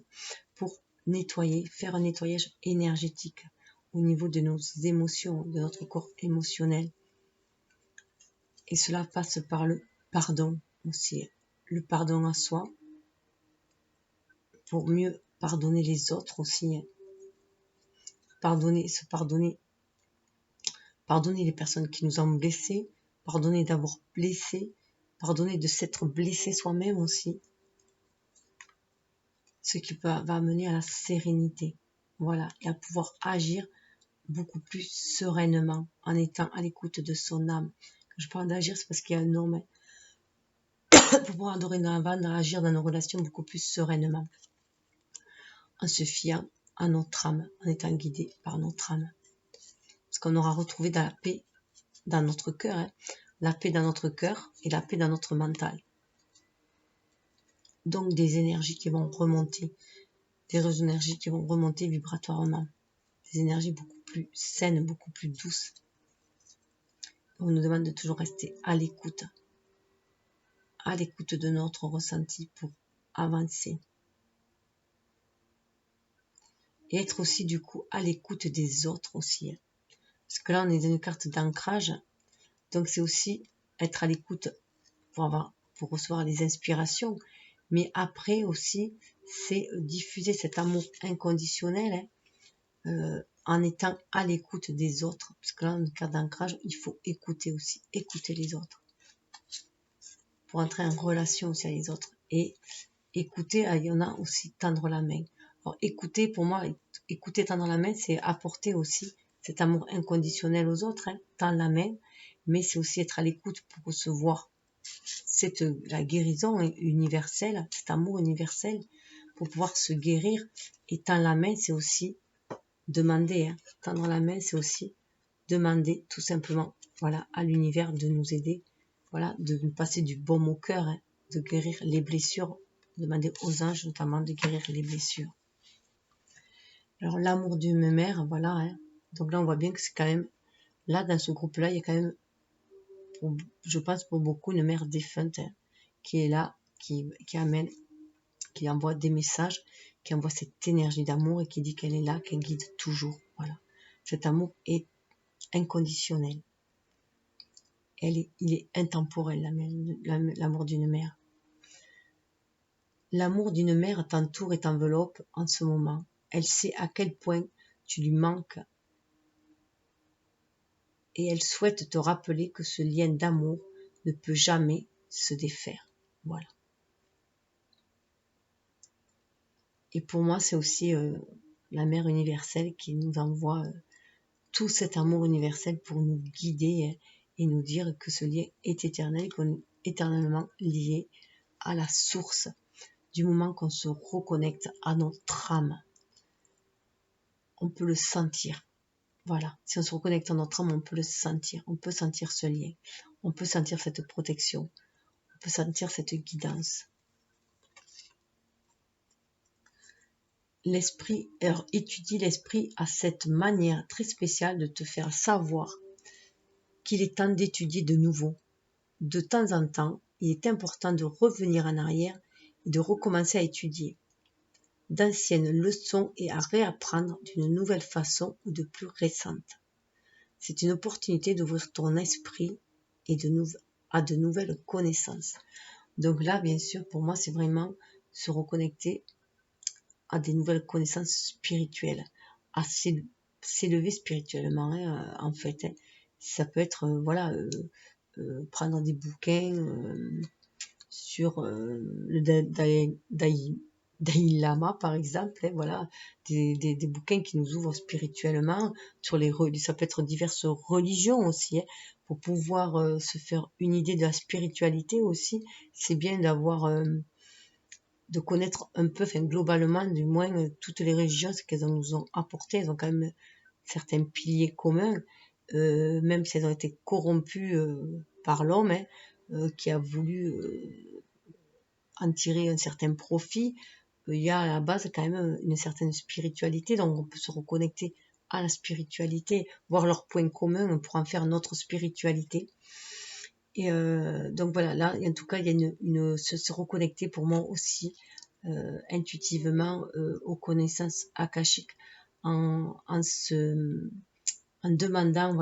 pour nettoyer, faire un nettoyage énergétique au niveau de nos émotions, de notre corps émotionnel. Et cela passe par le pardon aussi, le pardon à soi, pour mieux pardonner les autres aussi. Pardonner les personnes qui nous ont blessés, pardonner d'avoir blessé, pardonner de s'être blessé soi-même aussi. Ce qui va amener à la sérénité, voilà, et à pouvoir agir beaucoup plus sereinement, en étant à l'écoute de son âme. Quand je parle d'agir, c'est parce qu'il y a un homme, pour pouvoir dorénavant agir dans nos relations beaucoup plus sereinement, en se fiant à notre âme, en étant guidé par notre âme. Parce qu'on aura retrouvé la paix dans notre cœur, la paix dans notre cœur et la paix dans notre mental. Donc des énergies qui vont remonter, des énergies qui vont remonter vibratoirement, des énergies beaucoup plus saines, beaucoup plus douces. On nous demande de toujours rester à l'écoute de notre ressenti pour avancer. Et être aussi du coup à l'écoute des autres aussi. Parce que là on est dans une carte d'ancrage, donc c'est aussi être à l'écoute pour recevoir les inspirations, mais après aussi c'est diffuser cet amour inconditionnel en étant à l'écoute des autres, parce que là en cas d'ancrage il faut écouter aussi, écouter les autres pour entrer en relation aussi avec les autres. Et écouter, il y en a aussi tendre la main. Alors écouter, pour moi, écouter tendre la main, c'est apporter aussi cet amour inconditionnel aux autres, tendre la main, mais c'est aussi être à l'écoute pour recevoir la guérison universelle, cet amour universel, pour pouvoir se guérir. Et tendre la main, c'est aussi demander, tendre la main, c'est aussi demander tout simplement, voilà, à l'univers de nous aider, voilà, de nous passer du baume au cœur, de guérir les blessures, demander aux anges notamment de guérir les blessures. Alors l'amour d'une mère, voilà, donc là on voit bien que c'est quand même, là dans ce groupe-là, il y a quand même, je pense pour beaucoup, une mère défunte qui est là, qui amène, qui envoie des messages, qui envoie cette énergie d'amour et qui dit qu'elle est là, qu'elle guide toujours. Voilà. Cet amour est inconditionnel. Il est intemporel, l'amour d'une mère. L'amour d'une mère t'entoure et t'enveloppe en ce moment. Elle sait à quel point tu lui manques et elle souhaite te rappeler que ce lien d'amour ne peut jamais se défaire. Voilà. Et pour moi, c'est aussi la mère universelle qui nous envoie tout cet amour universel pour nous guider et nous dire que ce lien est éternel, qu'on est éternellement liés à la source. Du moment qu'on se reconnecte à notre âme, on peut le sentir. Voilà, si on se reconnecte à notre âme, on peut le sentir. On peut sentir ce lien. On peut sentir cette protection. On peut sentir cette guidance. L'esprit, alors étudie l'esprit à cette manière très spéciale de te faire savoir qu'il est temps d'étudier de nouveau. De temps en temps, il est important de revenir en arrière et de recommencer à étudier d'anciennes leçons et à réapprendre d'une nouvelle façon ou de plus récente. C'est une opportunité d'ouvrir ton esprit et à de nouvelles connaissances. Donc là, bien sûr, pour moi, c'est vraiment se reconnecter à des nouvelles connaissances spirituelles, à s'élever spirituellement, hein, en fait. Hein. Ça peut être, prendre des bouquins sur le Dalai Lama, par exemple, hein, voilà, des bouquins qui nous ouvrent spirituellement, sur ça peut être diverses religions aussi, hein, pour pouvoir se faire une idée de la spiritualité aussi. C'est bien d'avoir, de connaître un peu, enfin globalement, du moins, toutes les religions, ce qu'elles nous ont apporté. Elles ont quand même certains piliers communs, même si elles ont été corrompues par l'homme, hein, qui a voulu en tirer un certain profit. Il y a à la base quand même une certaine spiritualité, donc on peut se reconnecter à la spiritualité, voir leurs points communs pour en faire notre spiritualité. Et donc voilà, là en tout cas il y a se reconnecter pour moi aussi intuitivement aux connaissances akashiques en demandant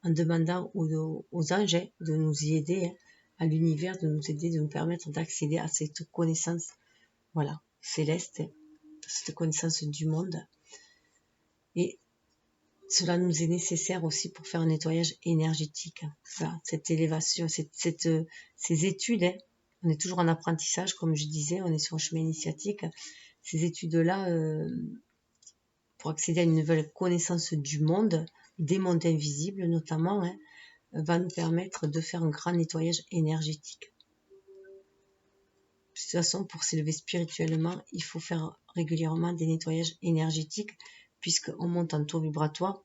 en demandant aux anges de nous y aider, hein, à l'univers de nous aider, de nous permettre d'accéder à cette connaissance, voilà, céleste, cette connaissance du monde. Et cela nous est nécessaire aussi pour faire un nettoyage énergétique. Voilà, cette élévation, ces études, hein, on est toujours en apprentissage, comme je disais, on est sur un chemin initiatique. Ces études-là, pour accéder à une nouvelle connaissance du monde, des mondes invisibles notamment, hein, va nous permettre de faire un grand nettoyage énergétique. De toute façon, pour s'élever spirituellement, il faut faire régulièrement des nettoyages énergétiques, puisqu'on monte en taux vibratoire.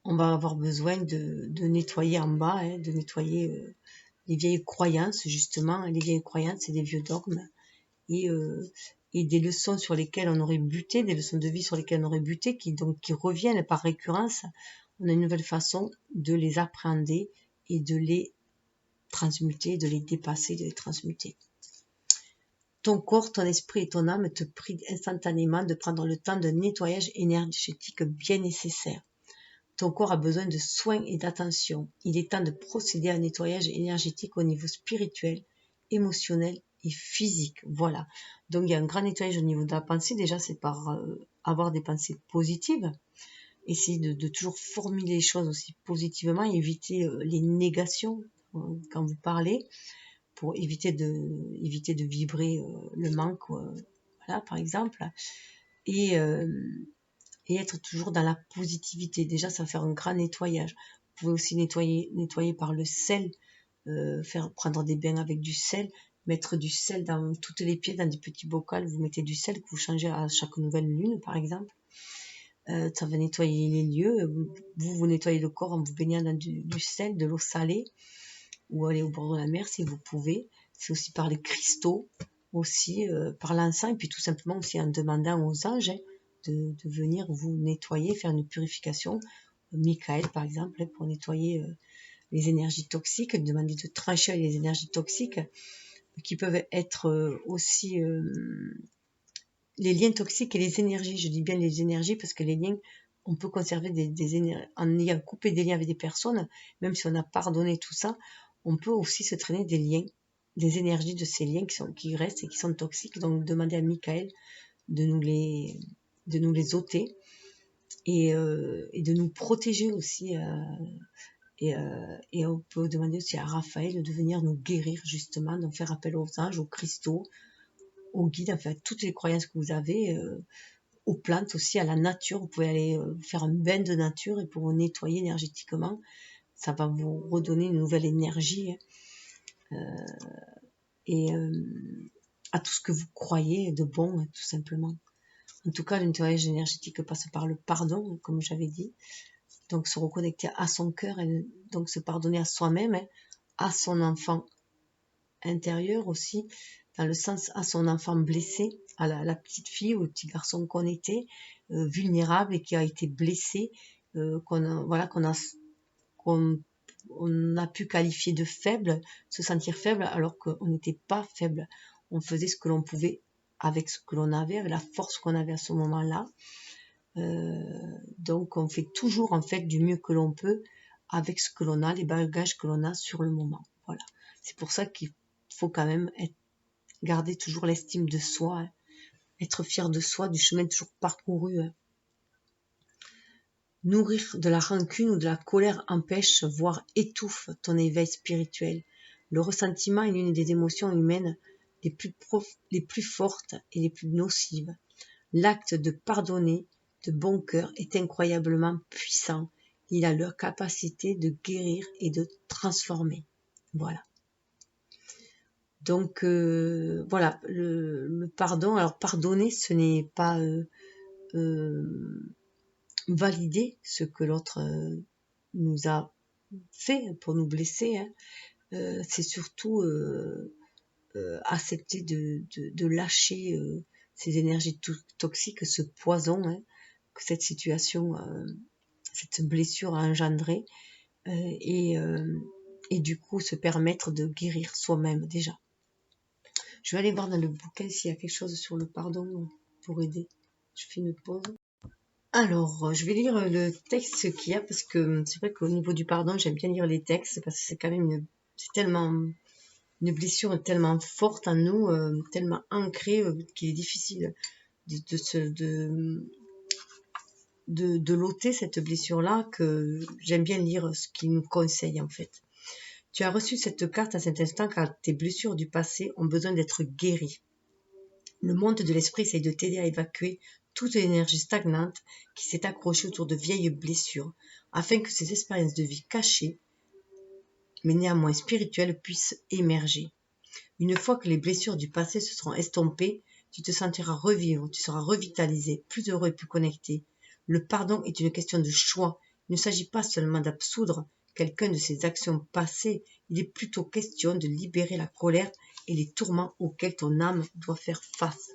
On va avoir besoin de nettoyer en bas, hein, de nettoyer les vieilles croyances, justement. Les vieilles croyances, c'est des vieux dogmes. Et des leçons sur lesquelles on aurait buté, des leçons de vie sur lesquelles on aurait buté, qui reviennent par récurrence. On a une nouvelle façon de les appréhender et de les transmuter, de les dépasser, de les transmuter. Ton corps, ton esprit et ton âme te prient instantanément de prendre le temps d'un nettoyage énergétique bien nécessaire. Ton corps a besoin de soins et d'attention. Il est temps de procéder à un nettoyage énergétique au niveau spirituel, émotionnel et physique. Voilà. Donc il y a un grand nettoyage au niveau de la pensée. Déjà, c'est par avoir des pensées positives. Essayer de toujours formuler les choses aussi positivement, éviter les négations quand vous parlez, pour éviter de vibrer le manque, voilà, par exemple. Et être toujours dans la positivité. Déjà, ça va faire un grand nettoyage. Vous pouvez aussi nettoyer par le sel, prendre des bains avec du sel, mettre du sel dans toutes les pièces, dans des petits bocaux. Vous mettez du sel que vous changez à chaque nouvelle lune, par exemple. Ça va nettoyer les lieux. Vous nettoyez le corps en vous baignant dans du sel, de l'eau salée, ou aller au bord de la mer si vous pouvez. C'est aussi par les cristaux, aussi par l'encens, et puis tout simplement aussi en demandant aux anges, hein, de venir vous nettoyer, faire une purification. Michael, par exemple, pour nettoyer les énergies toxiques, demander de trancher les énergies toxiques, qui peuvent être aussi les liens toxiques et les énergies. Je dis bien les énergies parce que les liens, on peut conserver des énergies, en ayant coupé des liens avec des personnes, même si on a pardonné tout ça, on peut aussi se traîner des liens, des énergies de ces liens qui restent et qui sont toxiques. Donc demander à Michael de nous les ôter et de nous protéger aussi. Et on peut demander aussi à Raphaël de venir nous guérir, justement, de faire appel aux anges, aux cristaux, aux guides, enfin toutes les croyances que vous avez, aux plantes aussi, à la nature. Vous pouvez aller faire un bain de nature et pour vous nettoyer énergétiquement, ça va vous redonner une nouvelle énergie. et à tout ce que vous croyez de bon, tout simplement. En tout cas, le nettoyage énergétique passe par le pardon, comme j'avais dit. Donc, se reconnecter à son cœur et donc se pardonner à soi-même, à son enfant intérieur aussi, dans le sens à son enfant blessé, à la petite fille ou le petit garçon qu'on était, vulnérable et qui a été blessé, qu'on a pu qualifier de faible, se sentir faible alors qu'on n'était pas faible. On faisait ce que l'on pouvait avec ce que l'on avait, avec la force qu'on avait à ce moment-là. Donc on fait toujours en fait du mieux que l'on peut avec ce que l'on a, les bagages que l'on a sur le moment. Voilà. C'est pour ça qu'il faut quand même garder toujours l'estime de soi, hein, être fier de soi, du chemin toujours parcouru. Hein. Nourrir de la rancune ou de la colère empêche, voire étouffe ton éveil spirituel. Le ressentiment est l'une des émotions humaines les plus fortes et les plus nocives. L'acte de pardonner de bon cœur est incroyablement puissant. Il a leur capacité de guérir et de transformer. Voilà. Donc voilà, le pardon. Alors pardonner, ce n'est pas valider ce que l'autre nous a fait pour nous blesser. Hein. C'est surtout accepter de lâcher ces énergies toxiques, ce poison, hein, que cette situation, cette blessure a engendré, et du coup se permettre de guérir soi-même déjà. Je vais aller voir dans le bouquin s'il y a quelque chose sur le pardon pour aider. Je fais une pause. Alors, je vais lire le texte qu'il y a parce que c'est vrai qu'au niveau du pardon, j'aime bien lire les textes parce que c'est quand même c'est tellement une blessure tellement forte en nous, tellement ancrée qu'il est difficile de l'ôter cette blessure-là, que j'aime bien lire ce qu'il nous conseille en fait. Tu as reçu cette carte à cet instant car tes blessures du passé ont besoin d'être guéries. Le monde de l'esprit essaye de t'aider à évacuer toute l'énergie stagnante qui s'est accrochée autour de vieilles blessures, afin que ces expériences de vie cachées, mais néanmoins spirituelles, puissent émerger. Une fois que les blessures du passé se seront estompées, tu te sentiras revivre, tu seras revitalisé, plus heureux et plus connecté. Le pardon est une question de choix. Il ne s'agit pas seulement d'absoudre quelqu'un de ses actions passées, il est plutôt question de libérer la colère et les tourments auxquels ton âme doit faire face.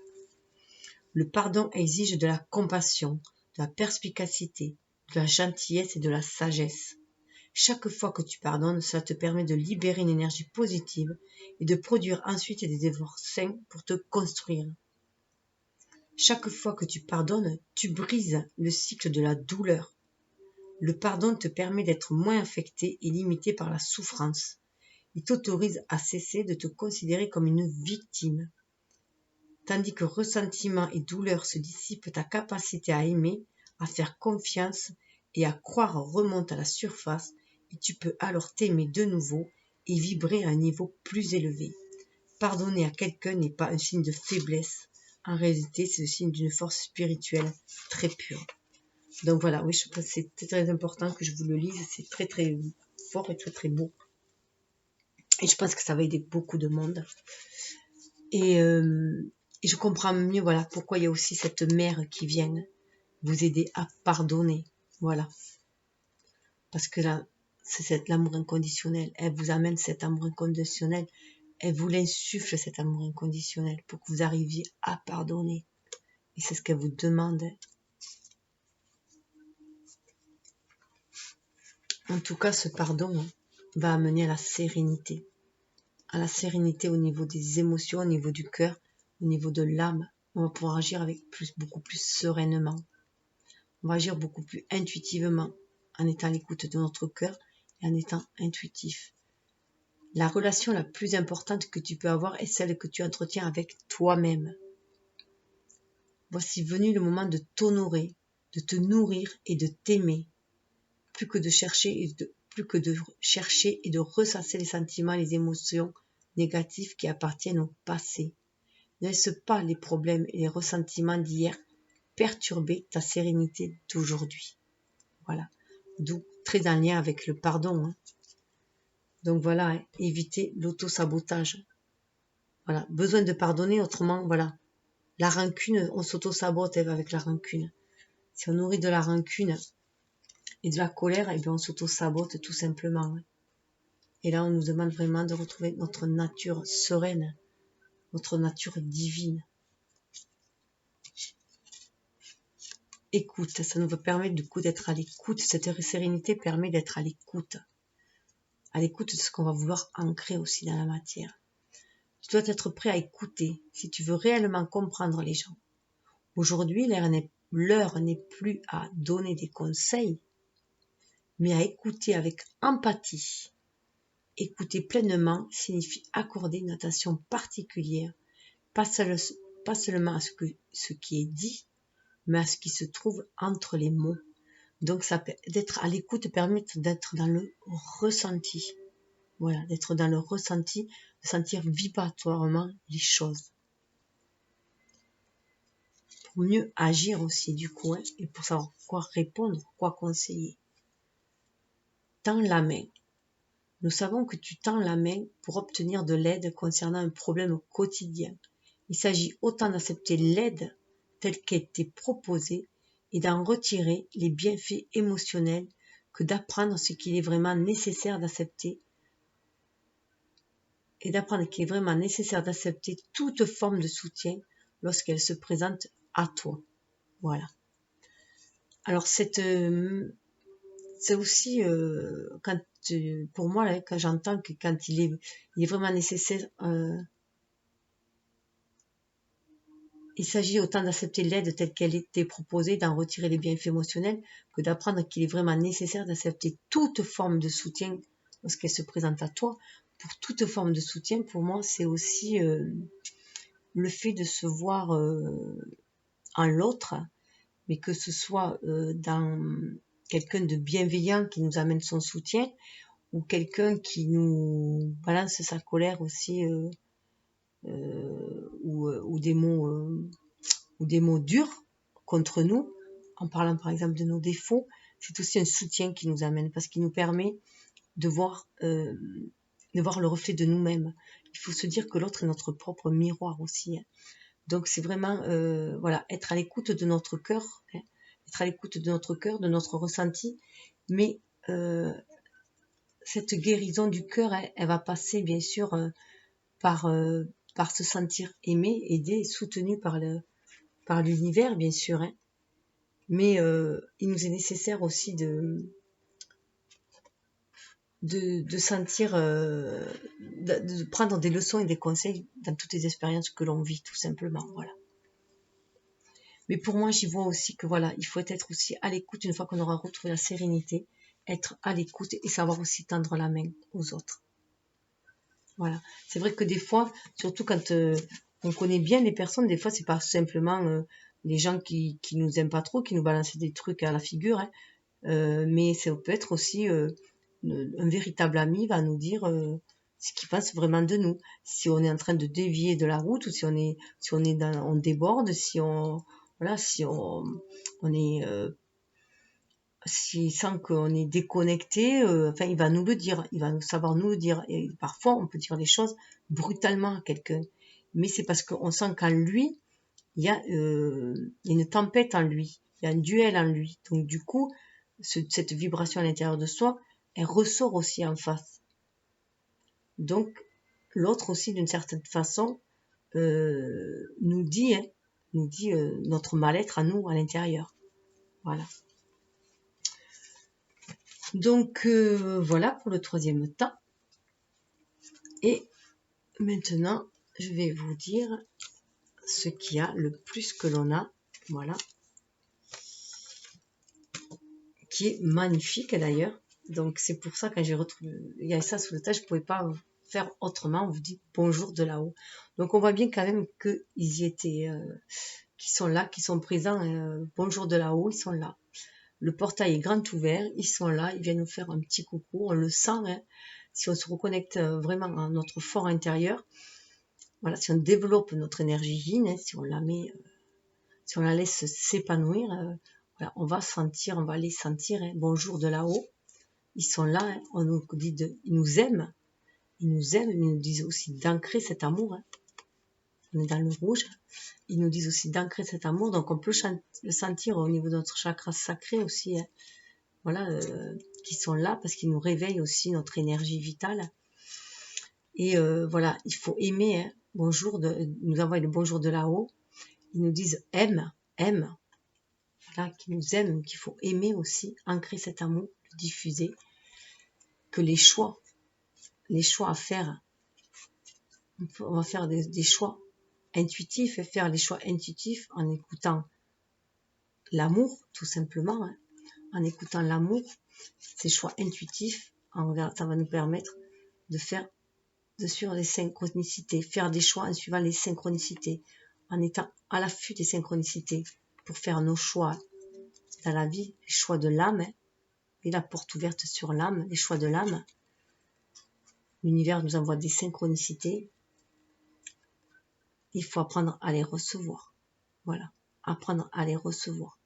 Le pardon exige de la compassion, de la perspicacité, de la gentillesse et de la sagesse. Chaque fois que tu pardonnes, cela te permet de libérer une énergie positive et de produire ensuite des efforts sains pour te construire. Chaque fois que tu pardonnes, tu brises le cycle de la douleur. Le pardon te permet d'être moins affecté et limité par la souffrance. Il t'autorise à cesser de te considérer comme une victime. Tandis que ressentiment et douleur se dissipent, ta capacité à aimer, à faire confiance et à croire remonte à la surface et tu peux alors t'aimer de nouveau et vibrer à un niveau plus élevé. Pardonner à quelqu'un n'est pas un signe de faiblesse. En réalité, c'est le signe d'une force spirituelle très pure. Donc voilà, oui, je pense que c'est très important que je vous le lise. C'est très très fort et très très beau. Et je pense que ça va aider beaucoup de monde. Et je comprends mieux, voilà, pourquoi il y a aussi cette mère qui vient vous aider à pardonner. Voilà. Parce que là, c'est l'amour inconditionnel. Elle vous amène cet amour inconditionnel. Elle vous l'insuffle, cet amour inconditionnel, pour que vous arriviez à pardonner. Et c'est ce qu'elle vous demande. En tout cas, ce pardon va amener à la sérénité. À la sérénité au niveau des émotions, au niveau du cœur, au niveau de l'âme. On va pouvoir agir avec beaucoup plus sereinement. On va agir beaucoup plus intuitivement, en étant à l'écoute de notre cœur et en étant intuitif. La relation la plus importante que tu peux avoir est celle que tu entretiens avec toi-même. Voici venu le moment de t'honorer, de te nourrir et de t'aimer, plus que de chercher et de ressasser les sentiments et les émotions négatives qui appartiennent au passé. Ne laisse pas les problèmes et les ressentiments d'hier perturber ta sérénité d'aujourd'hui. Voilà. D'où très en lien avec le pardon. Donc voilà, hein, éviter l'auto-sabotage. Voilà, besoin de pardonner, autrement, voilà. La rancune, on s'auto-sabote avec la rancune. Si on nourrit de la rancune et de la colère, eh bien on s'auto-sabote tout simplement. Et là, on nous demande vraiment de retrouver notre nature sereine, notre nature divine. Écoute, ça nous permet du coup d'être à l'écoute. Cette sérénité permet d'être à l'écoute de ce qu'on va vouloir ancrer aussi dans la matière. Tu dois être prêt à écouter si tu veux réellement comprendre les gens. Aujourd'hui, l'heure n'est plus à donner des conseils, mais à écouter avec empathie. Écouter pleinement signifie accorder une attention particulière, pas seulement à ce qui est dit, mais à ce qui se trouve entre les mots. Donc, d'être à l'écoute permet d'être dans le ressenti. Voilà, d'être dans le ressenti, de sentir vibratoirement les choses. Pour mieux agir aussi, du coup, hein, et pour savoir quoi répondre, quoi conseiller. Tends la main. Nous savons que tu tends la main pour obtenir de l'aide concernant un problème quotidien. Il s'agit autant d'accepter l'aide telle qu'elle t'est proposée et d'en retirer les bienfaits émotionnels que d'apprendre ce qu'il est vraiment nécessaire d'accepter toute forme de soutien lorsqu'elle se présente à toi. Voilà. Alors c'est aussi pour moi là, quand j'entends que quand il est vraiment nécessaire, il s'agit autant d'accepter l'aide telle qu'elle était proposée, d'en retirer les bienfaits émotionnels, que d'apprendre qu'il est vraiment nécessaire d'accepter toute forme de soutien lorsqu'elle se présente à toi. Pour toute forme de soutien, pour moi, c'est aussi le fait de se voir en l'autre, mais que ce soit dans quelqu'un de bienveillant qui nous amène son soutien, ou quelqu'un qui nous balance sa colère aussi, ou des mots durs contre nous, en parlant par exemple de nos défauts. C'est aussi un soutien qui nous amène, parce qu'il nous permet de voir le reflet de nous-mêmes. Il faut se dire que l'autre est notre propre miroir aussi, hein. Donc c'est vraiment voilà, être à l'écoute de notre cœur, hein, être à l'écoute de notre cœur, de notre ressenti, mais cette guérison du cœur, elle va passer bien sûr par se sentir aimé, aidé, soutenu par l'univers, bien sûr, hein. Mais il nous est nécessaire aussi de sentir, de prendre des leçons et des conseils dans toutes les expériences que l'on vit, tout simplement. Voilà. Mais pour moi, j'y vois aussi que voilà, il faut être aussi à l'écoute une fois qu'on aura retrouvé la sérénité, être à l'écoute et savoir aussi tendre la main aux autres. Voilà. C'est vrai que des fois, surtout quand on connaît bien les personnes, des fois c'est pas simplement les gens qui nous aiment pas trop, qui nous balancent des trucs à la figure, hein, mais ça peut être aussi un véritable ami va nous dire ce qu'il pense vraiment de nous. Si on est en train de dévier de la route, ou si on déborde, si on est s'il sent qu'on est déconnecté, enfin il va nous le dire, il va savoir nous le dire. Et parfois on peut dire des choses brutalement à quelqu'un, mais c'est parce qu'on sent qu'en lui il y a une tempête en lui, il y a un duel en lui. Donc du coup, cette vibration à l'intérieur de soi, elle ressort aussi en face. Donc l'autre aussi, d'une certaine façon, nous dit notre mal-être à nous, à l'intérieur. Voilà. Donc voilà pour le troisième temps. Et maintenant, je vais vous dire ce qu'il y a, le plus que l'on a. Voilà. Qui est magnifique d'ailleurs. Donc c'est pour ça que quand j'ai retrouvé, il y a ça sous le tas, je ne pouvais pas faire autrement. On vous dit bonjour de là-haut. Donc on voit bien quand même qu'ils y étaient, qui sont là, qui sont présents. Bonjour de là-haut, ils sont là. Le portail est grand ouvert, ils sont là, ils viennent nous faire un petit coucou. On le sent, hein, si on se reconnecte vraiment à notre fort intérieur. Voilà, si on développe notre énergie yin, hein, si on la laisse s'épanouir, voilà, on va les sentir, hein, bonjour de là-haut. ils sont là, hein. On nous dit ils nous aiment, mais ils nous disent aussi d'ancrer cet amour, hein. On est dans le rouge. Ils nous disent aussi d'ancrer cet amour, donc on peut le sentir au niveau de notre chakra sacré aussi, hein. Voilà, qui sont là parce qu'ils nous réveillent aussi notre énergie vitale. Et voilà, il faut aimer, hein. Bonjour, ils nous envoient le bonjour de là-haut. Ils nous disent aime, voilà, qu'ils nous aiment, qu'il faut aimer aussi, ancrer cet amour, le diffuser, que les choix à faire, on va faire des choix intuitifs, et faire les choix intuitifs en écoutant l'amour, tout simplement, hein. En écoutant l'amour, ces choix intuitifs, ça va nous permettre de suivre les synchronicités, faire des choix en suivant les synchronicités, en étant à l'affût des synchronicités pour faire nos choix dans la vie, les choix de l'âme, hein, et la porte ouverte sur l'âme, les choix de l'âme. L'univers nous envoie des synchronicités. Il faut apprendre à les recevoir. Voilà, apprendre à les recevoir.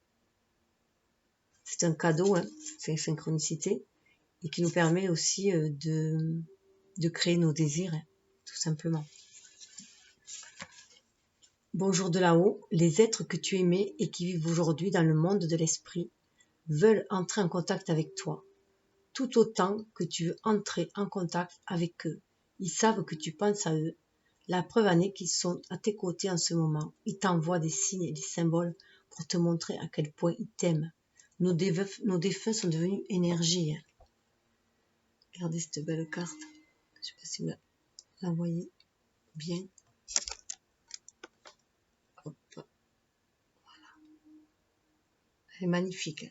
C'est un cadeau, hein, ces synchronicités, et qui nous permet aussi de créer nos désirs, hein, tout simplement. Bonjour de là-haut, les êtres que tu aimais et qui vivent aujourd'hui dans le monde de l'esprit veulent entrer en contact avec toi, tout autant que tu veux entrer en contact avec eux. Ils savent que tu penses à eux. La preuve en est qu'ils sont à tes côtés en ce moment. Ils t'envoient des signes et des symboles pour te montrer à quel point ils t'aiment. Nos défunts sont devenus énergie. Regardez cette belle carte. Je ne sais pas si vous la voyez bien. Hop. Voilà. Elle est magnifique.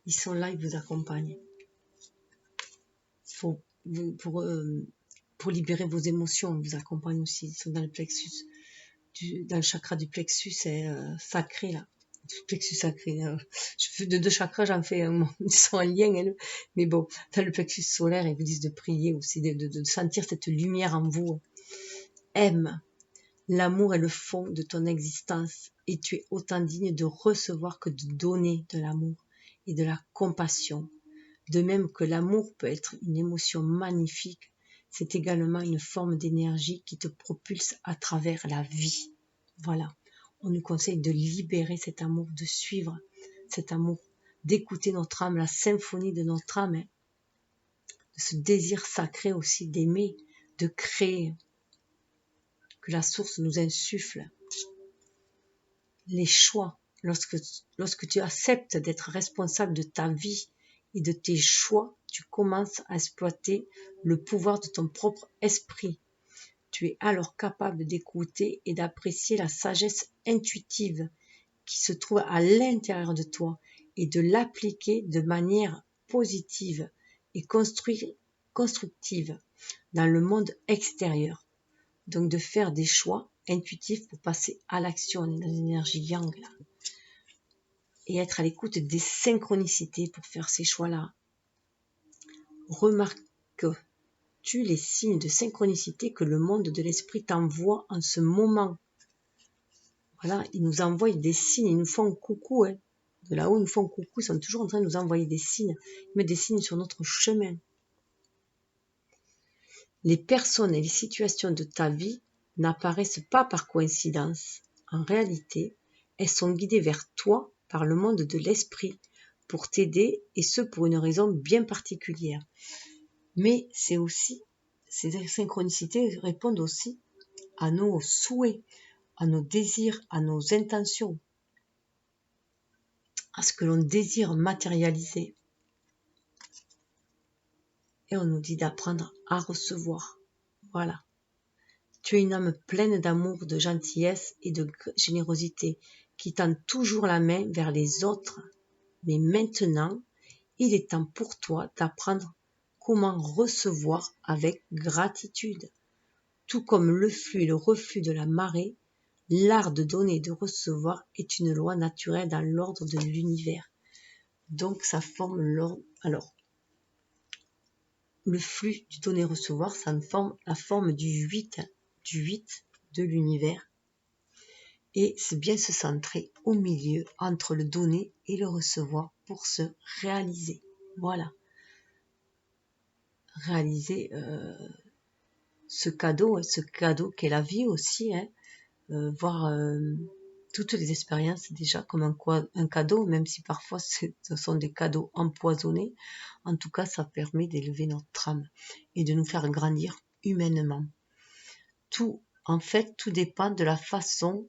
Ils sont là, ils vous accompagnent. Pour libérer vos émotions, ils vous accompagnent aussi. Ils sont dans le plexus, dans le chakra du plexus sacré, là. Plexus sacré. Je fais de 2 chakras, j'en fais un. Ils sont en lien, hein, mais bon, dans le plexus solaire, ils vous disent de prier aussi, de sentir cette lumière en vous. Aime. L'amour est le fond de ton existence et tu es autant digne de recevoir que de donner de l'amour et de la compassion. De même que l'amour peut être une émotion magnifique, c'est également une forme d'énergie qui te propulse à travers la vie. Voilà. On nous conseille de libérer cet amour, de suivre cet amour, d'écouter notre âme, la symphonie de notre âme, hein, de ce désir sacré aussi d'aimer, de créer, que la source nous insuffle. Les choix, lorsque tu acceptes d'être responsable de ta vie et de tes choix, tu commences à exploiter le pouvoir de ton propre esprit. Tu es alors capable d'écouter et d'apprécier la sagesse intuitive qui se trouve à l'intérieur de toi et de l'appliquer de manière positive et constructive dans le monde extérieur. Donc de faire des choix intuitifs pour passer à l'action. On est dans l'énergie yang là. Et être à l'écoute des synchronicités pour faire ces choix-là. Remarques-tu les signes de synchronicité que le monde de l'esprit t'envoie en ce moment? Voilà, ils nous envoient des signes, ils nous font coucou, hein. De là-haut, ils nous font coucou, ils sont toujours en train de nous envoyer des signes, ils mettent des signes sur notre chemin. Les personnes et les situations de ta vie n'apparaissent pas par coïncidence. En réalité, elles sont guidées vers toi par le monde de l'esprit pour t'aider et ce pour une raison bien particulière. Mais c'est aussi, ces synchronicités répondent aussi à nos souhaits, à nos désirs, à nos intentions, à ce que l'on désire matérialiser. Et on nous dit d'apprendre à recevoir. Voilà. Tu es une âme pleine d'amour, de gentillesse et de générosité qui tend toujours la main vers les autres. Mais maintenant, il est temps pour toi d'apprendre comment recevoir avec gratitude. Tout comme le flux et le reflux de la marée, l'art de donner et de recevoir est une loi naturelle dans l'ordre de l'univers. Donc ça forme l'ordre. Alors, le flux du donner-recevoir, ça forme la forme du 8 de l'univers. Et c'est bien se centrer au milieu entre le donner et le recevoir pour se réaliser. Voilà. réaliser ce cadeau qu'est la vie aussi, hein, voir toutes les expériences déjà comme un cadeau, même si parfois ce sont des cadeaux empoisonnés. En tout cas, ça permet d'élever notre âme et de nous faire grandir humainement. Tout, en fait, tout dépend de la façon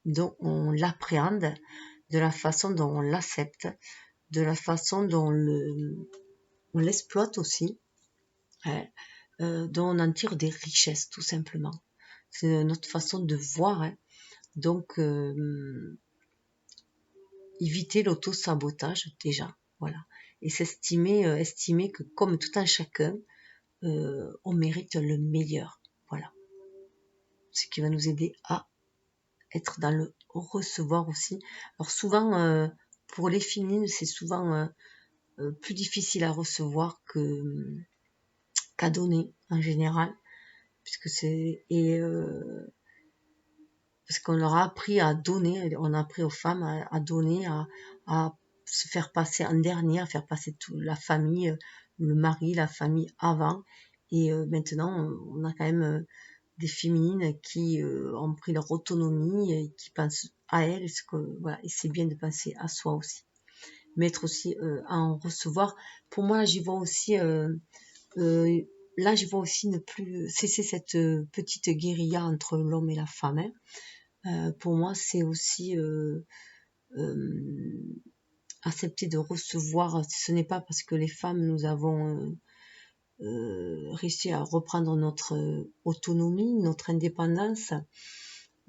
dont on l'appréhende, de la façon dont on l'accepte, de la façon dont on l'exploite aussi, hein, dont on en tire des richesses tout simplement. C'est notre façon de voir, hein. Donc, éviter l'auto-sabotage déjà, voilà. Et estimer que comme tout un chacun, on mérite le meilleur, voilà. Ce qui va nous aider à être dans le recevoir aussi. Alors souvent, pour les féminines, c'est souvent plus difficile à recevoir qu'à donner en général, puisque parce qu'on leur a appris à donner, on a appris aux femmes à donner, à se faire passer en dernier, à faire passer toute la famille, le mari, la famille avant. Et maintenant, on a quand même des féminines qui ont pris leur autonomie et qui pensent à elles. Voilà, et c'est bien de penser à soi aussi. Mais être aussi à en recevoir. Pour moi, j'y vois aussi... là, je vois aussi ne plus cesser cette petite guérilla entre l'homme et la femme, hein. Pour moi, c'est aussi accepter de recevoir. Ce n'est pas parce que les femmes, nous avons réussi à reprendre notre autonomie, notre indépendance,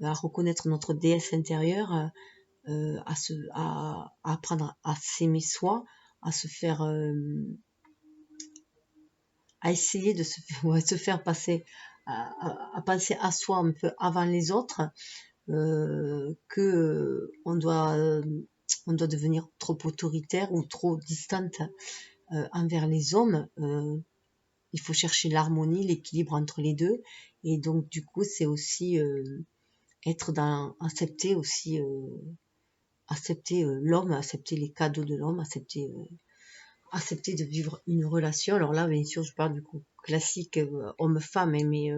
à reconnaître notre déesse intérieure, à apprendre à s'aimer soi, à se faire... à essayer de se faire passer, à penser à soi un peu avant les autres, que on doit devenir trop autoritaire ou trop distante envers les hommes. Il faut chercher l'harmonie, l'équilibre entre les deux. Et donc du coup, c'est aussi être dans accepter aussi accepter l'homme, accepter les cadeaux de l'homme, accepter de vivre une relation. Alors là, bien sûr, je parle du coup classique homme-femme, hein, mais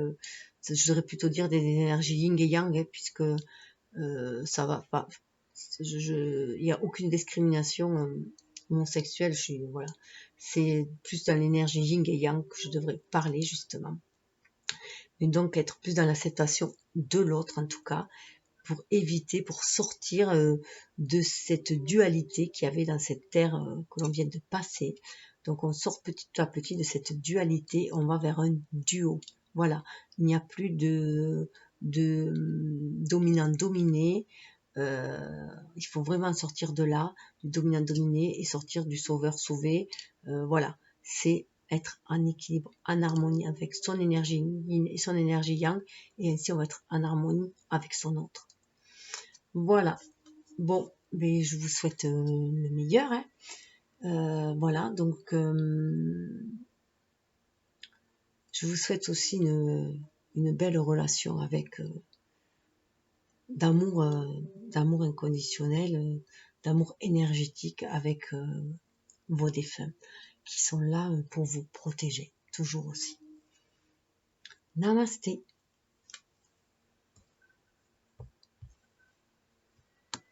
je devrais plutôt dire des énergies yin et yang, hein, puisque ça va pas. Il n'y a aucune discrimination homosexuelle. Voilà, c'est plus dans l'énergie yin et yang que je devrais parler justement. Et donc être plus dans l'acceptation de l'autre en tout cas, pour sortir de cette dualité qu'il y avait dans cette terre que l'on vient de passer. Donc on sort petit à petit de cette dualité, on va vers un duo. Voilà, il n'y a plus de dominant-dominé. Il faut vraiment sortir de là, du dominant-dominé, et sortir du sauveur-sauvé. Voilà, c'est être en équilibre, en harmonie avec son énergie yin et son énergie yang, et ainsi on va être en harmonie avec son autre. Voilà, bon, mais je vous souhaite le meilleur, hein. Voilà, donc je vous souhaite aussi une belle relation avec d'amour inconditionnel, d'amour énergétique avec vos défunts qui sont là pour vous protéger, toujours aussi. Namasté.